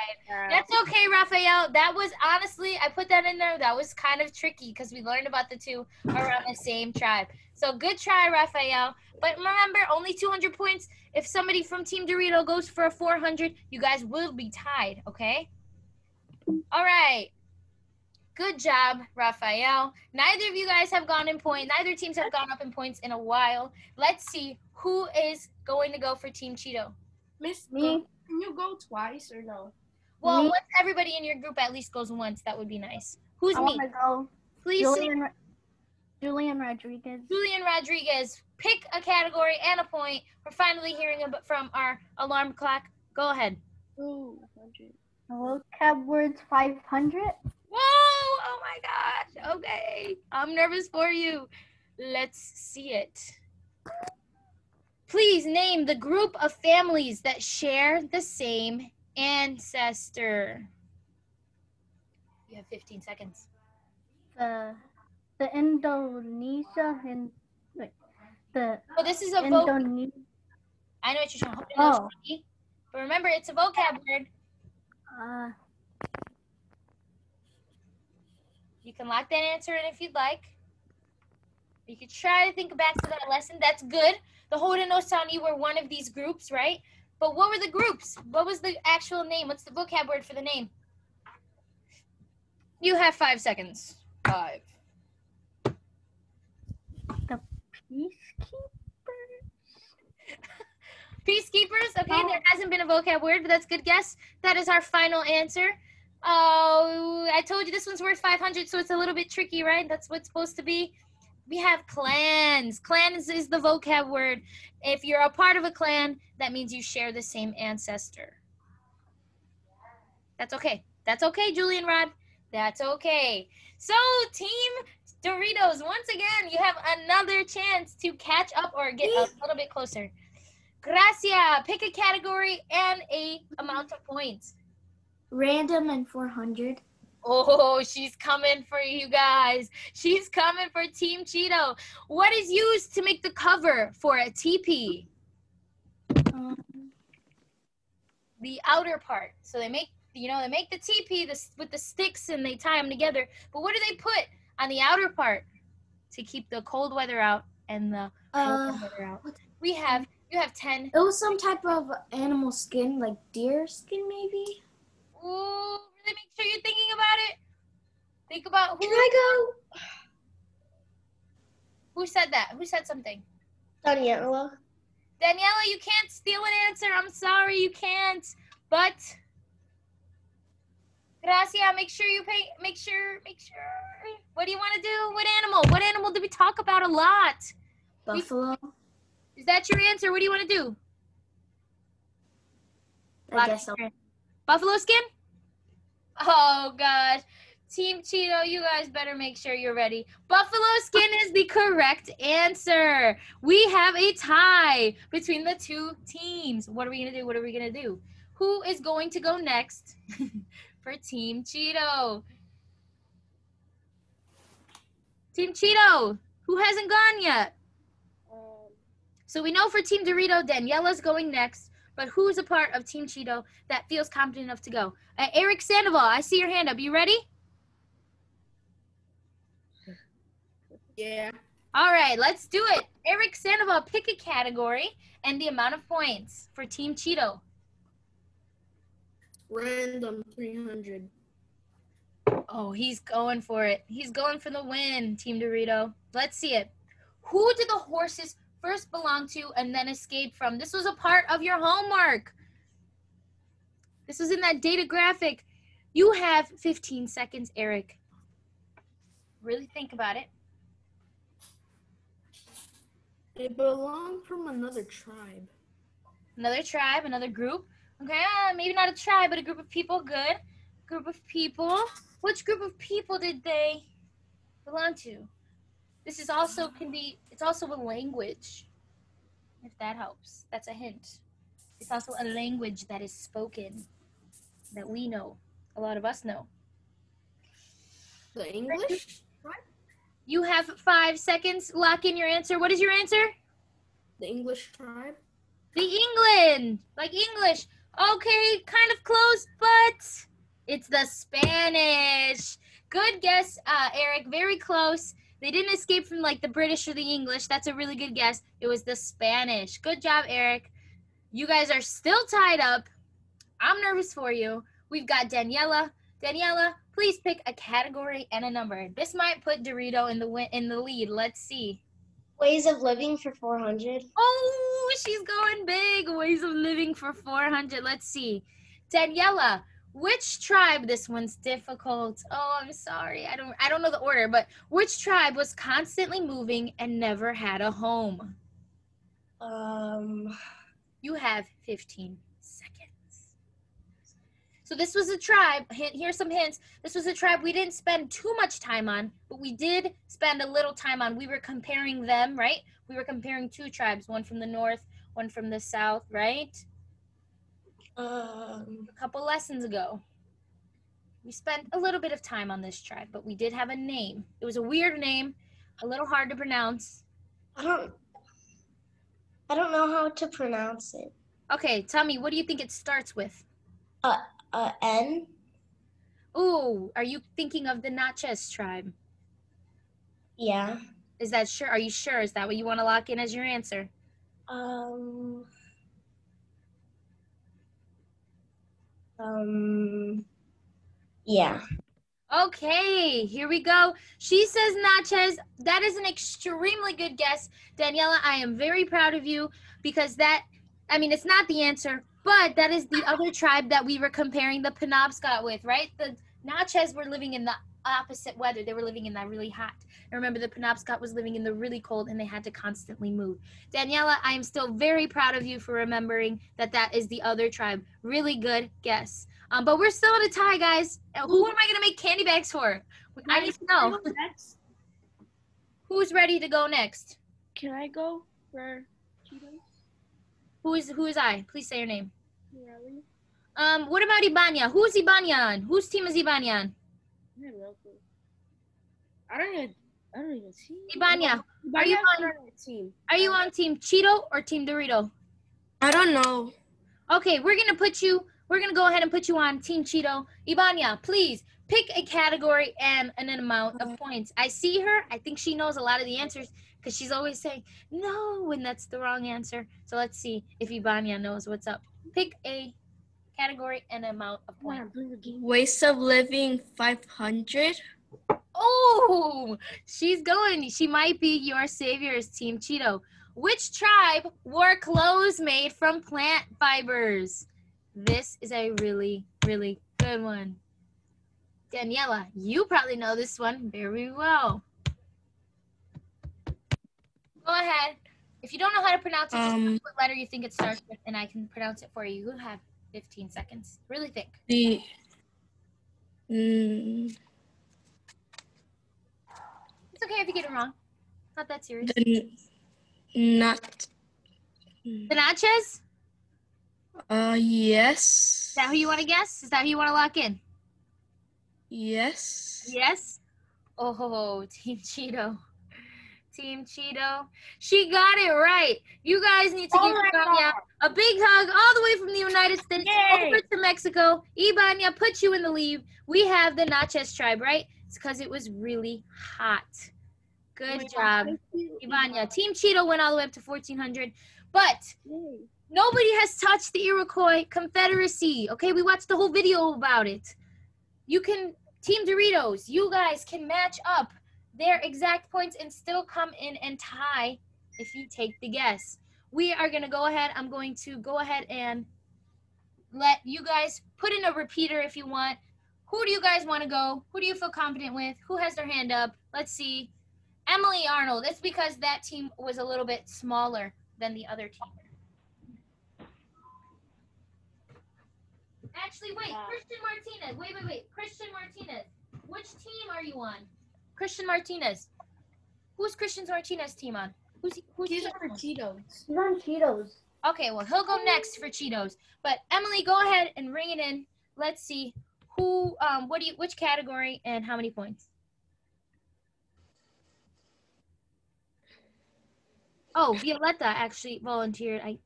That's okay, Raphael. That was honestly, I put that in there. That was kind of tricky because we learned about the two around the same tribe. So good try, Raphael. But remember, only 200 points. If somebody from Team Dorito goes for a 400, you guys will be tied, okay? All right. Good job, Raphael. Neither of you guys have gone in points. Neither teams have gone up in points in a while. Let's see who is going to go for Team Cheeto. Miss, can you go twice or no? Well, once everybody in your group at least goes once, that would be nice. Who's I me? want to go. Please Julian Rodriguez. Julian Rodriguez. Pick a category and a point. We're finally hearing from our alarm clock. Go ahead. 200. Vocab words 500. Whoa! Oh my gosh. Okay. I'm nervous for you. Let's see it. Please name the group of families that share the same ancestor. You have 15 seconds. The the Indonesia and like the Oh, this is a Indonesia. I know what you're trying to Oh. but remember, it's a vocab word. You can lock that answer in if you'd like. You could try to think back to that lesson. That's good. The Haudenosaunee were one of these groups, right? But what were the groups? What was the actual name? What's the vocab word for the name? You have 5 seconds. 5. The peacekeepers. Peacekeepers? Okay, there hasn't been a vocab word, but that's a good guess. That is our final answer. Oh, I told you this one's worth 500, so it's a little bit tricky, right? That's what it's supposed to be. We have clans. Clans is the vocab word. If you're a part of a clan, that means you share the same ancestor. That's okay. That's okay, Julian Rod. That's okay. So, Team Doritos, once again, you have another chance to catch up or get a little bit closer. Gracia, pick a category and a amount of points. Random and 400. Oh, she's coming for you guys. She's coming for Team Cheeto. What is used to make the cover for a teepee? The outer part. So they make, they make the teepee with the sticks and they tie them together. But what do they put on the outer part to keep the cold weather out and the warm weather out? You have 10. It was some type of animal skin, like deer skin, maybe. Ooh, really make sure you're thinking about it. Think about who. Can I go? Who said that? Who said something? Daniela. Daniela, you can't steal an answer. I'm sorry, you can't. But Gracia, make sure you pay. Make sure. What do you want to do? What animal? What animal did we talk about a lot? Buffalo. Is that your answer? What do you want to do? I guess so. Buffalo skin? Oh, gosh. Team Cheeto, you guys better make sure you're ready. Buffalo skin is the correct answer. We have a tie between the two teams. What are we going to do? What are we going to do? Who is going to go next for Team Cheeto? Team Cheeto, who hasn't gone yet? So we know for Team Dorito, Daniela's going next. But who's a part of Team Cheeto that feels confident enough to go? Eric Sandoval, I see your hand up. You ready? Yeah. All right, let's do it. Eric Sandoval, pick a category and the amount of points for Team Cheeto. Random 300. Oh, he's going for it. He's going for the win, Team Dorito. Let's see it. Who did the horses first belong to and then escape from? This was a part of your homework. This was in that data graphic. You have 15 seconds, Eric. Really think about it. They belong from another tribe. Another tribe, another group. Okay, maybe not a tribe, but a group of people. Good. Group of people. Which group of people did they belong to? This is also it's also a language, if that helps. That's a hint. It's also a language that is spoken, that we know. A lot of us know. The English tribe? You have 5 seconds. Lock in your answer. What is your answer? The English tribe? The England. Like English. Okay, kind of close, but it's the Spanish. Good guess, Eric. Very close. They didn't escape from like the British or the English. That's a really good guess. It was the Spanish. Good job, Eric. You guys are still tied up. I'm nervous for you. We've got Daniela. Daniela, please pick a category and a number. This might put Dorito in the lead. Let's see. Ways of living for 400. Oh, she's going big. Ways of living for 400. Let's see. Daniela, which tribe? This one's difficult. Oh, I'm sorry. I don't know the order, but which tribe was constantly moving and never had a home? You have 15 seconds. So this was a tribe. Here's some hints. This was a tribe we didn't spend too much time on, but we did spend a little time on. We were comparing them, right? We were comparing two tribes, one from the north, one from the south, right? A couple lessons ago. We spent a little bit of time on this tribe, but we did have a name. It was a weird name, a little hard to pronounce. I don't know how to pronounce it. Okay, tell me, what do you think it starts with? N? Ooh, are you thinking of the Natchez tribe? Yeah. Is that sure? Are you sure? Is that what you want to lock in as your answer? Yeah. Okay, here we go. She says Natchez. That is an extremely good guess. Daniela, I am very proud of you because it's not the answer, but that is the other tribe that we were comparing the Penobscot with, right? The Natchez were living in the opposite weather. They were living in that really hot. And remember, the Penobscot was living in the really cold and they had to constantly move. Daniela, I am still very proud of you for remembering that that is the other tribe. Really good guess. But we're still in a tie, guys. Who am I going to make candy bags for? I need to know. Who's ready to go next? Can I go for Cheetos? Who is I? Please say your name. Really? What about Ibanya? Who's Ibanya on? Whose team is Ibanya on? I don't even see. Ibanya, are you on Team Cheeto or Team Dorito? I don't know. Okay, we're gonna go ahead and put you on Team Cheeto. Ibanya, please pick a category and an amount of points. I see her. I think she knows a lot of the answers because she's always saying no when that's the wrong answer. So let's see if Ibanya knows what's up. Pick a category and amount of points. Ways of living 500. Oh, she's going. She might be your savior's Team Cheeto. Which tribe wore clothes made from plant fibers? This is a really, really good one. Daniela, you probably know this one very well. Go ahead. If you don't know how to pronounce it, just tell me what letter you think it starts with, and I can pronounce it for you. You have 15 seconds. Really think. It's okay if you get it wrong. Not that serious. The Natchez? Yes. Is that who you want to guess? Is that who you want to lock in? Yes. Yes? Oh, Team Cheeto. Team Cheeto. She got it right. You guys need to give Ibanya a big hug all the way from the United States over to Mexico. Ibanya, put you in the lead. We have the Natchez tribe, right? It's because it was really hot. Good job, Ibanya. Team Cheeto went all the way up to 1,400. But nobody has touched the Iroquois Confederacy. Okay, we watched the whole video about it. Team Doritos, you guys can match up their exact points and still come in and tie if you take the guess. We are going to go ahead. I'm going to go ahead and let you guys put in a repeater if you want. Who do you guys want to go? Who do you feel confident with? Who has their hand up? Let's see. Emily Arnold. That's because that team was a little bit smaller than the other team. Actually, wait. Christian Martinez. Wait. Christian Martinez. Which team are you on? Christian Martinez. Who's Christian Martinez team on? He's on Cheetos. He's on Cheetos. Okay, well, he'll go next for Cheetos. But Emily, go ahead and ring it in. Let's see which category and how many points? Oh, Violetta actually volunteered at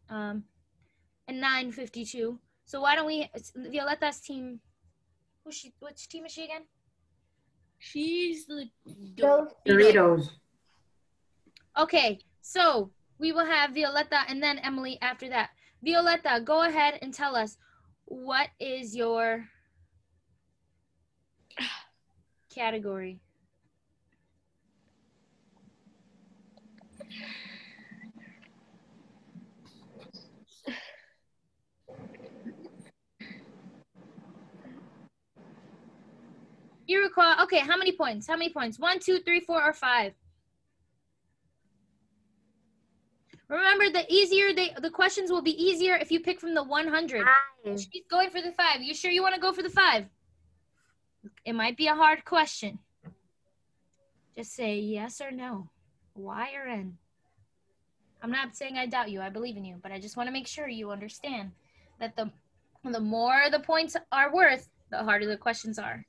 9:52. So why don't Violetta's team, which team is she again? She's the Doritos. Okay, so we will have Violetta and then Emily after that. Violetta, go ahead and tell us, what is your category? Iroquois. Okay, how many points? 1, 2, 3, 4, or 5? Remember, the questions will be easier if you pick from the 100. She's going for the 5. You sure you want to go for the 5? It might be a hard question. Just say yes or no. Y or N. I'm not saying I doubt you. I believe in you. But I just want to make sure you understand that the more the points are worth, the harder the questions are.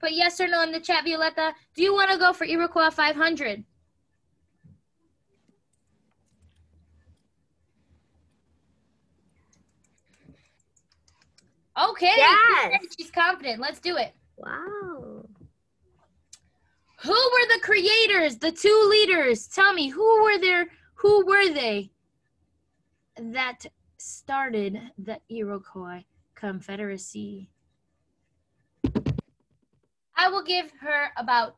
Put yes or no in the chat, Violetta. Do you want to go for Iroquois 500? Okay. Yes. She's confident. Let's do it. Wow. Who were the creators, the two leaders? Tell me, who were they that started the Iroquois Confederacy? I will give her about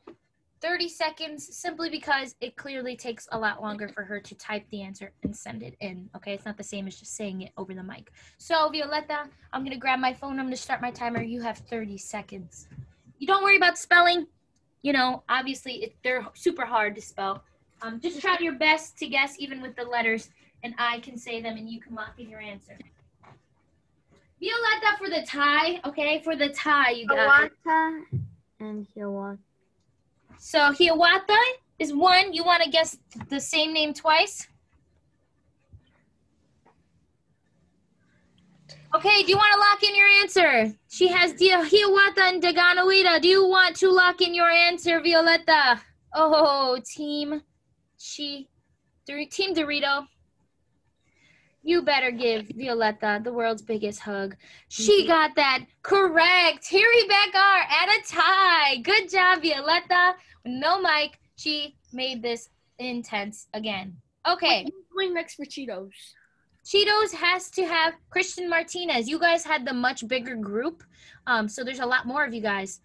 30 seconds simply because it clearly takes a lot longer for her to type the answer and send it in. Okay, it's not the same as just saying it over the mic. So Violetta, I'm gonna grab my phone. I'm gonna start my timer. You have 30 seconds. You don't worry about spelling. You know, obviously they're super hard to spell. Just try your best to guess even with the letters, and I can say them and you can lock in your answer. Violetta for the tie, okay? For the tie, you got it. Hiawatha and Hiawatha. So Hiawatha is one. You want to guess the same name twice? Okay, do you want to lock in your answer? She has Hiawatha and Daganawida. Do you want to lock in your answer, Violetta? Oh, Team Dorito. You better give Violetta the world's biggest hug. She got that correct. Here we back are at a tie. Good job, Violetta. With no mic, she made this intense again. Okay. Who's going next for Cheetos? Cheetos has to have Christian Martinez. You guys had the much bigger group, so there's a lot more of you guys.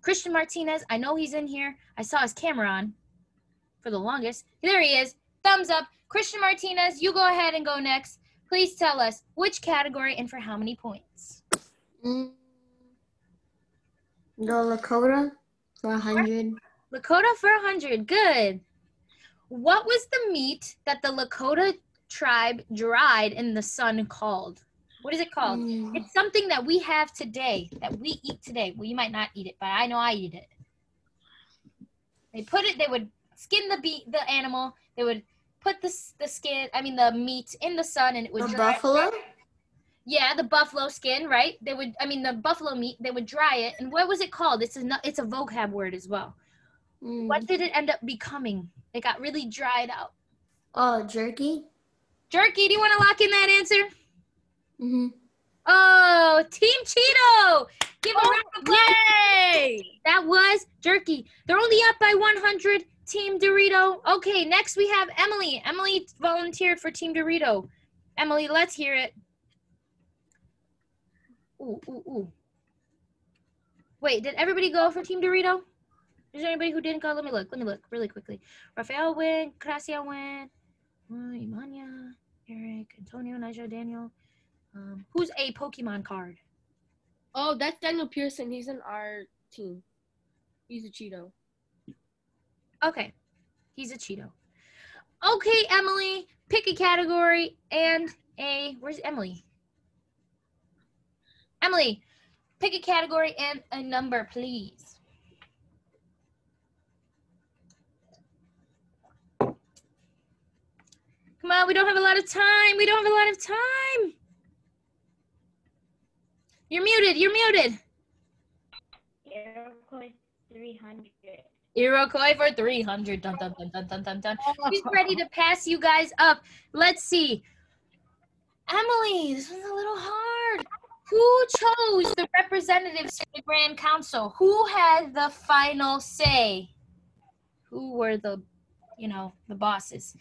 Christian Martinez, I know he's in here. I saw his camera on for the longest. There he is. Thumbs up. Christian Martinez, you go ahead and go next. Please tell us which category and for how many points. The Lakota for 100. Lakota for 100. Good. What was the meat that the Lakota tribe dried in the sun called? What is it called? It's something that we have today, that we eat today. Well, you might not eat it, but I know I eat it. They would skin the animal. They would put the meat in the sun and it would dry. Buffalo? Yeah, the buffalo skin, right? The buffalo meat, they would dry it. And what was it called? It's a vocab word as well. What did it end up becoming? It got really dried out. Oh, jerky? Jerky, do you want to lock in that answer? Oh, Team Cheeto! Give a round of applause. Yay! That was jerky. They're only up by 100, Team Dorito. Okay, next we have Emily. Emily volunteered for Team Dorito. Emily, let's hear it. Ooh. Wait, did everybody go for Team Dorito? Is there anybody who didn't go? Let me look really quickly. Rafael went, Gracia went, Imania, Eric, Antonio, Naja, Daniel. Who's a Pokemon card? Oh, that's Daniel Pearson. He's in our team. He's a Cheeto. Okay, he's a Cheeto. Okay, Emily, pick a category and where's Emily? Emily, pick a category and a number, please. Come on, we don't have a lot of time. You're muted. Iroquois 300. Iroquois for 300. Dun, dun, dun, dun, dun, dun, dun. She's ready to pass you guys up. Let's see. Emily, this one's a little hard. Who chose the representatives for the Grand Council? Who had the final say? Who were the bosses?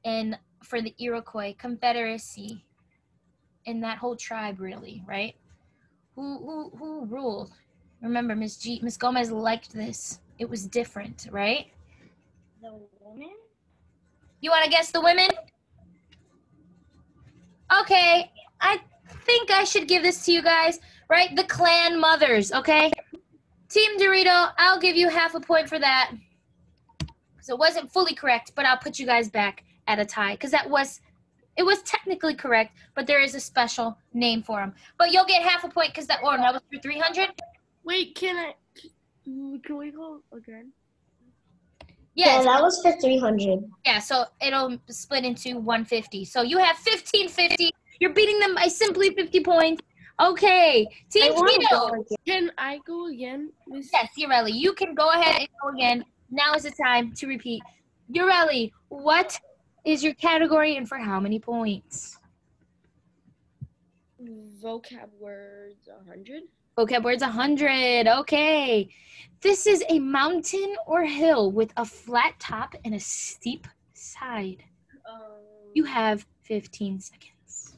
And for the Iroquois Confederacy and that whole tribe, really, right? Who ruled? Remember, Miss Gomez liked this. It was different, right? The woman? You want to guess the women? Okay, I think I should give this to you guys, right? The clan mothers, okay? Team Dorito, I'll give you half a point for that. So it wasn't fully correct, but I'll put you guys back at a tie because it was technically correct, but there is a special name for them. But you'll get half a point because that was for 300. Wait, can we go again? Yes. Yeah, that was for 300. Yeah, so it'll split into 150. So you have 1550. You're beating them by simply 50 points. Okay, Team Tito. Can I go again, Miss? Yes, Ureli, you can go ahead and go again. Now is the time to repeat. Ureli, what is your category and for how many points? Vocab words 100. Vocab words 100. Okay. This is a mountain or hill with a flat top and a steep side. You have 15 seconds.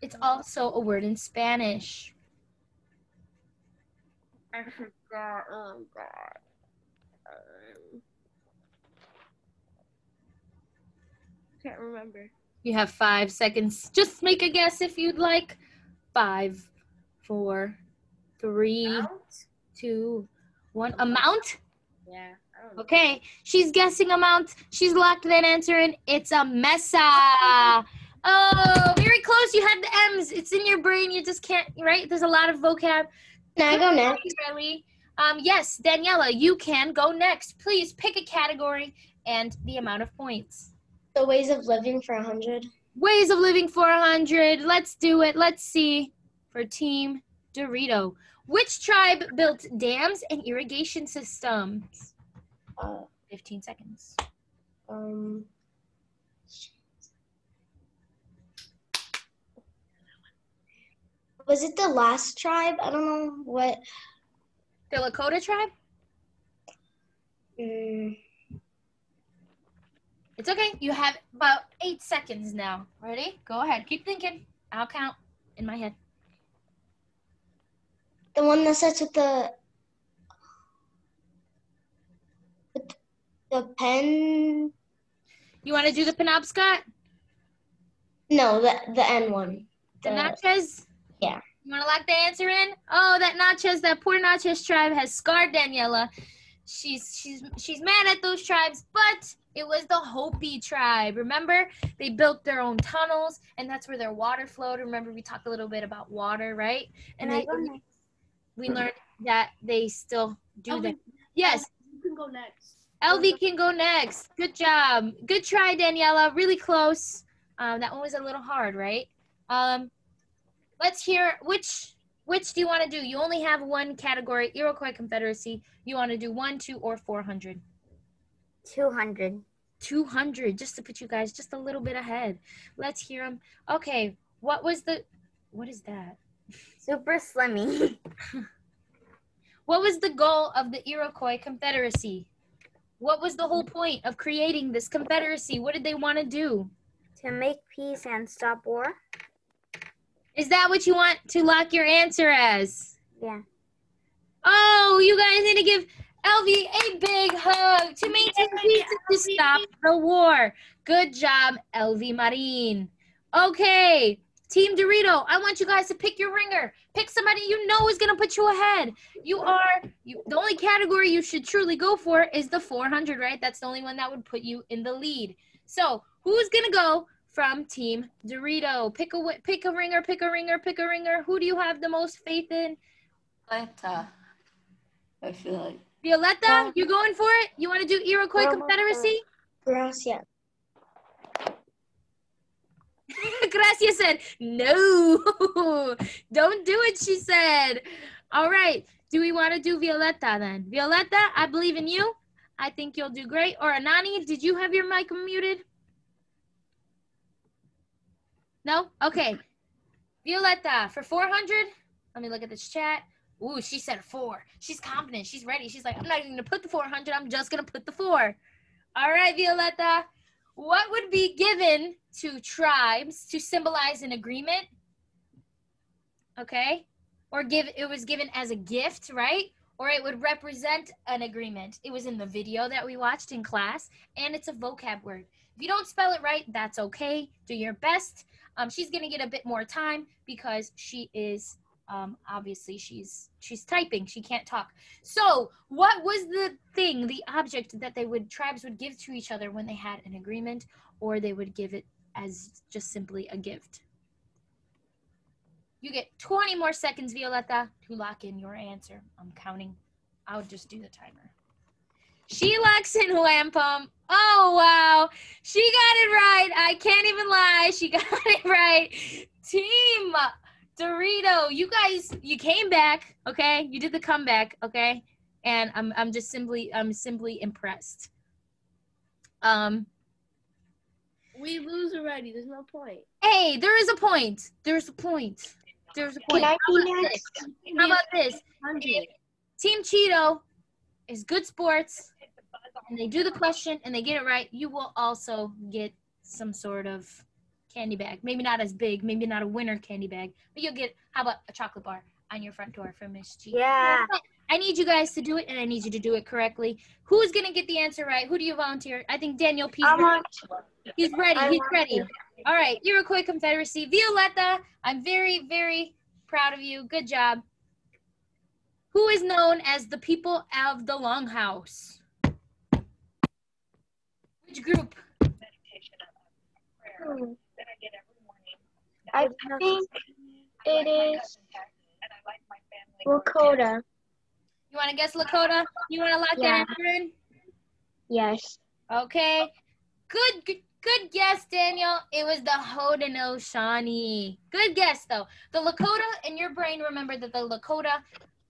It's also a word in Spanish. I forgot. Oh God. Can't remember. You have 5 seconds. Just make a guess if you'd like. 5, 4, 3, 2, 1. Amount? Yeah. I don't know. Okay. She's guessing amount. She's locked that answer in. It's a mesa. Oh, very close. You had the M's. It's in your brain. You just can't, right? There's a lot of vocab. Can I go next? Really. Yes, Daniela, you can go next. Please pick a category and the amount of points. The ways of living for 100. Ways of living for 100. Let's do it. Let's see. For Team Dorito. Which tribe built dams and irrigation systems? 15 seconds. Was it the last tribe? I don't know what. The Lakota tribe? It's okay. You have about 8 seconds now. Ready? Go ahead. Keep thinking. I'll count in my head. The one that starts with the pen. You want to do the Penobscot? No, the N one. The Natchez? Yeah. You want to lock the answer in? Oh, that Natchez, that poor Natchez tribe has scarred Daniela. She's mad at those tribes, but it was the Hopi tribe. Remember, they built their own tunnels, and that's where their water flowed. Remember, we talked a little bit about water, right? And we learned that they still do that. Yes. You can go next. LV can go next. Good job. Good try, Daniela. Really close. That one was a little hard, right? Let's hear which do you want to do? You only have one category, Iroquois Confederacy. You want to do 1, 2, or 400? 200. 200, just to put you guys just a little bit ahead. Let's hear them. Okay, what is that? Super Slimmy. What was the goal of the Iroquois Confederacy? What was the whole point of creating this confederacy? What did they want to do? To make peace and stop war. Is that what you want to lock your answer as? Yeah. Oh, you guys need to give LV a big hug to maintain peace and to stop the war. Good job, LV Marin. Okay, Team Dorito, I want you guys to pick your ringer. Pick somebody you know is going to put you ahead. The only category you should truly go for is the 400, right? That's the only one that would put you in the lead. So who's going to go from Team Dorito? Pick a ringer, pick a ringer, pick a ringer. Who do you have the most faith in? Violetta, I feel like. Violetta, you going for it? You want to do Iroquois Confederacy? Gracias. Gracia said, no, don't do it, she said. All right, do we want to do Violetta then? Violetta, I believe in you. I think you'll do great. Or Anani, did you have your mic muted? No? Okay. Violetta, for 400, let me look at this chat. Ooh, she said 4. She's confident. She's ready. She's like, I'm not even going to put the 400. I'm just going to put the 4. All right, Violetta. What would be given to tribes to symbolize an agreement? Okay. Or it was given as a gift, right? Or it would represent an agreement. It was in the video that we watched in class, and it's a vocab word. If you don't spell it right, that's okay. Do your best. She's going to get a bit more time because she is obviously she's typing. She can't talk. So what was the thing, the object that tribes would give to each other when they had an agreement, or they would give it as just simply a gift? You get 20 more seconds, Violetta, to lock in your answer. I'm counting. I'll just do the timer. She locks in wampum. Oh, wow. She got it right. I can't even lie. She got it right. Team Dorito, you guys, you came back, okay? You did the comeback, okay? And I'm simply impressed. We lose already. There's no point. Hey, there is a point. There's a point. There's a point. Can I be next? How about this? If Team Cheeto is good sports and they do the question and they get it right, you will also get some sort of candy bag. Maybe not as big, maybe not a winner candy bag, but you'll get, how about a chocolate bar on your front door from Miss Cheeto? Yeah. I need you guys to do it, and I need you to do it correctly. Who's going to get the answer right? Who do you volunteer? I think Daniel P's ready. He's ready. He's ready. All right. Iroquois Confederacy. Violetta, I'm very, very proud of you. Good job. Who is known as the people of the Longhouse? Which group? I think it is Lakota. You want to guess Lakota? You want to lock that answer in? Yes. Okay. Good guess, Daniel. It was the Haudenosaunee. Good guess, though. The Lakota, in your brain, remember that the Lakota,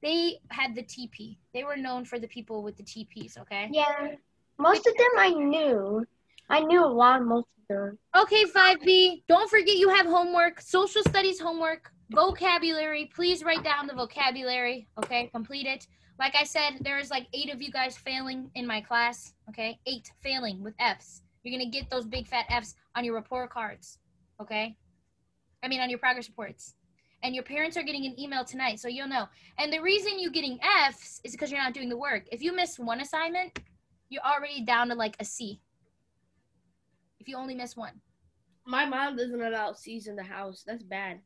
they had the teepee. They were known for the people with the teepees, okay? Yeah. Most of them I knew. I knew a lot of most of them. Okay, 5B. Don't forget you have homework, social studies homework, vocabulary. Please write down the vocabulary, okay? Complete it. Like I said, there's like 8 of you guys failing in my class, okay? 8 failing with Fs. You're going to get those big fat Fs on your report cards, okay? I mean, on your progress reports. And your parents are getting an email tonight, so you'll know. And the reason you're getting Fs is because you're not doing the work. If you miss one assignment, you're already down to like a C. If you only miss one. My mom doesn't allow C's in the house. That's bad.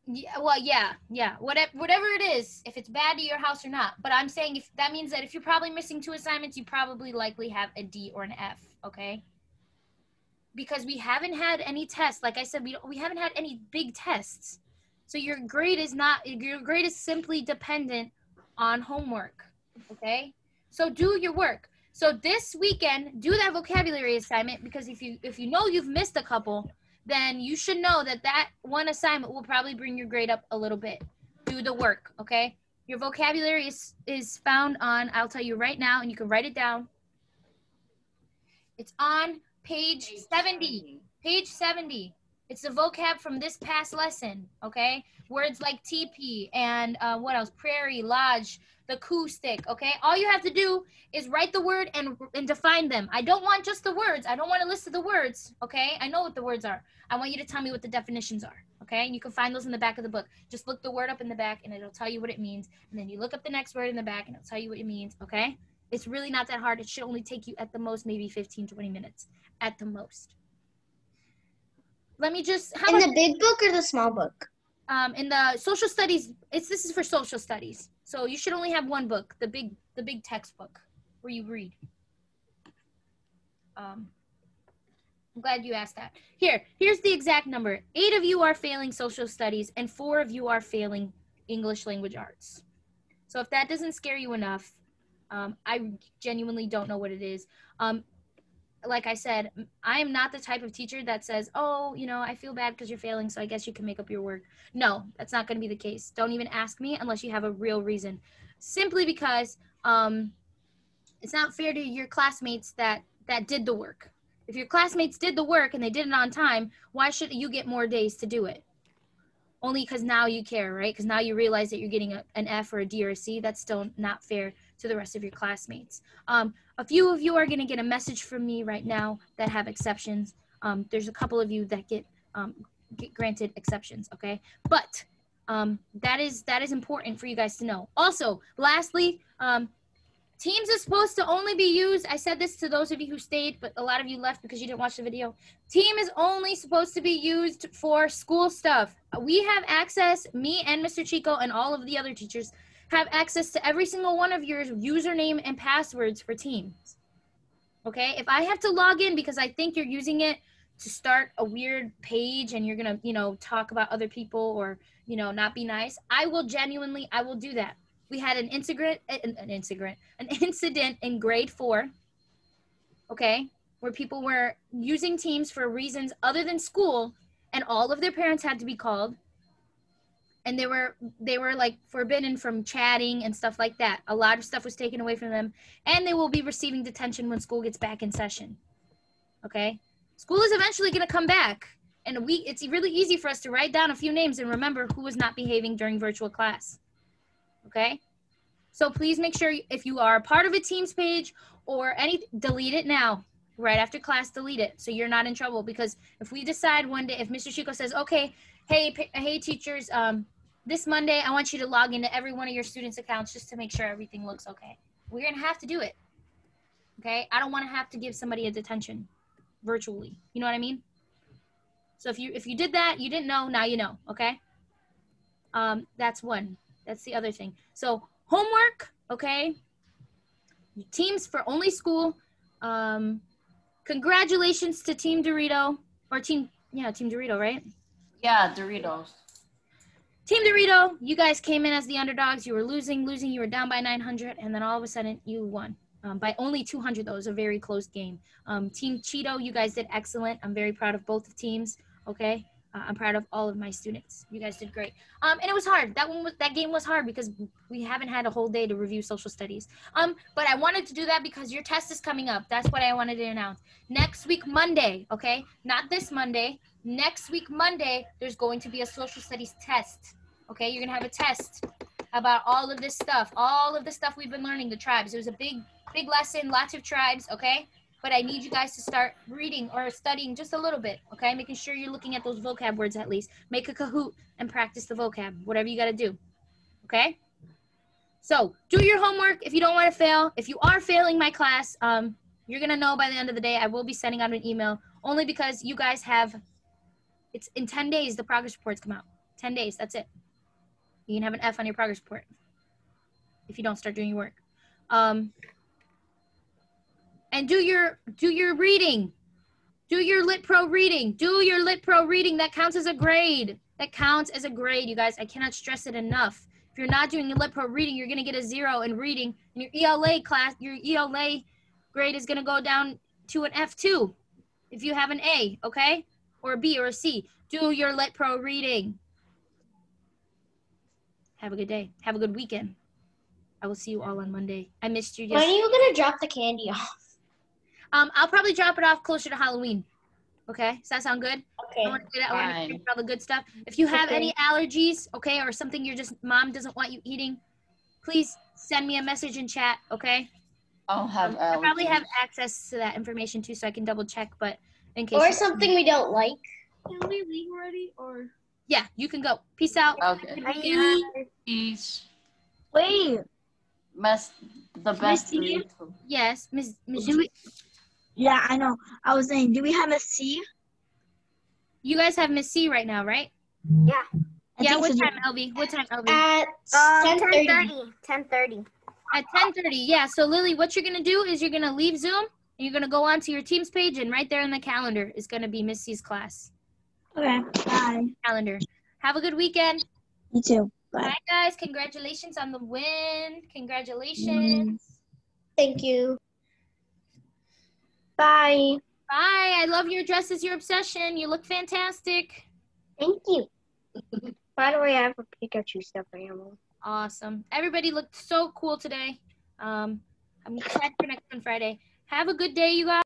Yeah, well, yeah. Whatever it is, if it's bad to your house or not. But I'm saying if that means that if you're probably missing 2 assignments, you probably likely have a D or an F, okay? Because we haven't had any tests. Like I said, we haven't had any big tests. So your grade is simply dependent on homework, okay? So do your work. So this weekend, do that vocabulary assignment, because if you know you've missed a couple, then you should know that one assignment will probably bring your grade up a little bit. Do the work, okay? Your vocabulary is found on, I'll tell you right now, and you can write it down. It's on page 70. Page 70. It's the vocab from this past lesson, okay? Words like teepee and what else? Prairie, lodge, the acoustic, okay? All you have to do is write the word and define them. I don't want just the words. I don't want a list of the words, okay? I know what the words are. I want you to tell me what the definitions are, okay? And you can find those in the back of the book. Just look the word up in the back and it'll tell you what it means. And then you look up the next word in the back and it'll tell you what it means, okay? It's really not that hard. It should only take you at the most maybe 15, 20 minutes at the most. Let me just... In the big book or the small book? In the social studies, this is for social studies. So you should only have one book, the big textbook where you read. I'm glad you asked that. Here's the exact number. 8 of you are failing social studies and 4 of you are failing English language arts. So if that doesn't scare you enough, I genuinely don't know what it is. Like I said, I am not the type of teacher that says, oh, you know, I feel bad because you're failing, so I guess you can make up your work. No, that's not going to be the case. Don't even ask me unless you have a real reason. Simply because it's not fair to your classmates that did the work. If your classmates did the work and they did it on time, why should you get more days to do it? Only because now you care, right? Because now you realize that you're getting an F or a D or a C. That's still not fair to the rest of your classmates. A few of you are going to get a message from me right now that have exceptions. There's a couple of you that get granted exceptions, okay? But that is important for you guys to know. Also, lastly, teams is supposed to only be used. I said this to those of you who stayed, but a lot of you left because you didn't watch the video. Team is only supposed to be used for school stuff. We have access, me and Mr. Chico and all of the other teachers have access to every single one of your username and passwords for Teams. Okay, if I have to log in because I think you're using it to start a weird page and you're gonna, you know, talk about other people or, you know, not be nice, I will do that. We had an incident in grade 4 okay, where people were using Teams for reasons other than school, and all of their parents had to be called, and they were like forbidden from chatting and stuff like that. A lot of stuff was taken away from them, and they will be receiving detention when school gets back in session. Okay, school is eventually going to come back, and it's really easy for us to write down a few names and remember who was not behaving during virtual class. Okay, so please make sure if you are a part of a Teams page or delete it now. Right after class, delete it so you're not in trouble. Because if we decide one day, if Mr. Chico says, okay, hey teachers, this Monday I want you to log into every one of your students' accounts just to make sure everything looks okay, we're gonna have to do it. Okay, I don't want to have to give somebody a detention virtually. You know what I mean? So if you did that, you didn't know, now you know. Okay. That's one. That's the other thing. So homework, okay. Teams for only school. Congratulations to Team Dorito, or Team Dorito, right? Yeah, Doritos. Team Dorito, you guys came in as the underdogs. You were losing. You were down by 900, and then all of a sudden you won by only 200. Though it was a very close game. Team Cheeto, you guys did excellent. I'm very proud of both teams. Okay, I'm proud of all of my students. You guys did great. And it was hard. That game was hard because we haven't had a whole day to review social studies. But I wanted to do that because your test is coming up. That's what I wanted to announce. Next week, Monday, okay? Not this Monday. Next week, Monday, there's going to be a social studies test. Okay, you're gonna have a test about all of this stuff, all of the stuff we've been learning, the tribes. It was a big lesson, lots of tribes, okay? But I need you guys to start reading or studying just a little bit, okay? Making sure you're looking at those vocab words at least. Make a Kahoot and practice the vocab, whatever you gotta do, okay? So do your homework if you don't wanna fail. If you are failing my class, you're gonna know by the end of the day. I will be sending out an email only because you guys it's in 10 days, the progress reports come out. 10 days, that's it. You can have an F on your progress report if you don't start doing your work. And do your reading. Do your Lit Pro reading. Do your Lit Pro reading. That counts as a grade. That counts as a grade, you guys. I cannot stress it enough. If you're not doing your Lit Pro reading, you're going to get a 0 in reading. And your ELA class, your ELA grade is going to go down to an F2 if you have an A, okay? Or a B or a C. Do your Lit Pro reading. Have a good day. Have a good weekend. I will see you all on Monday. I missed you. When are you going to drop the candy off? I'll probably drop it off closer to Halloween. Okay, does that sound good? Okay. I want to get all the good stuff. If you have any allergies, okay, or something mom doesn't want you eating, please send me a message in chat, okay? I'll have allergies. I probably have access to that information too, so I can double check, but in case. Or something we don't like. Can we leave already, or? Yeah, you can go. Peace out. Okay. Bye. Peace. Wait. The best for you. Yes, Miss. Yeah, I know. I was saying, do we have a C? You guys have Miss C right now, right? Yeah. Yeah, what time, LV? What time, LV? At 10:30. 10:30. At 10:30, yeah. So, Lily, what you're going to do is you're going to leave Zoom, and you're going to go onto your Teams page, and right there in the calendar is going to be Miss C's class. Okay, bye. Calendar. Have a good weekend. You too. Bye. Bye, guys. Congratulations on the win. Congratulations. Thank you. Bye. Bye. I love your dress as your obsession. You look fantastic. Thank you. By the way, I have a Pikachu stuffed animal. Awesome. Everybody looked so cool today. I'm excited for next one Friday. Have a good day, you guys.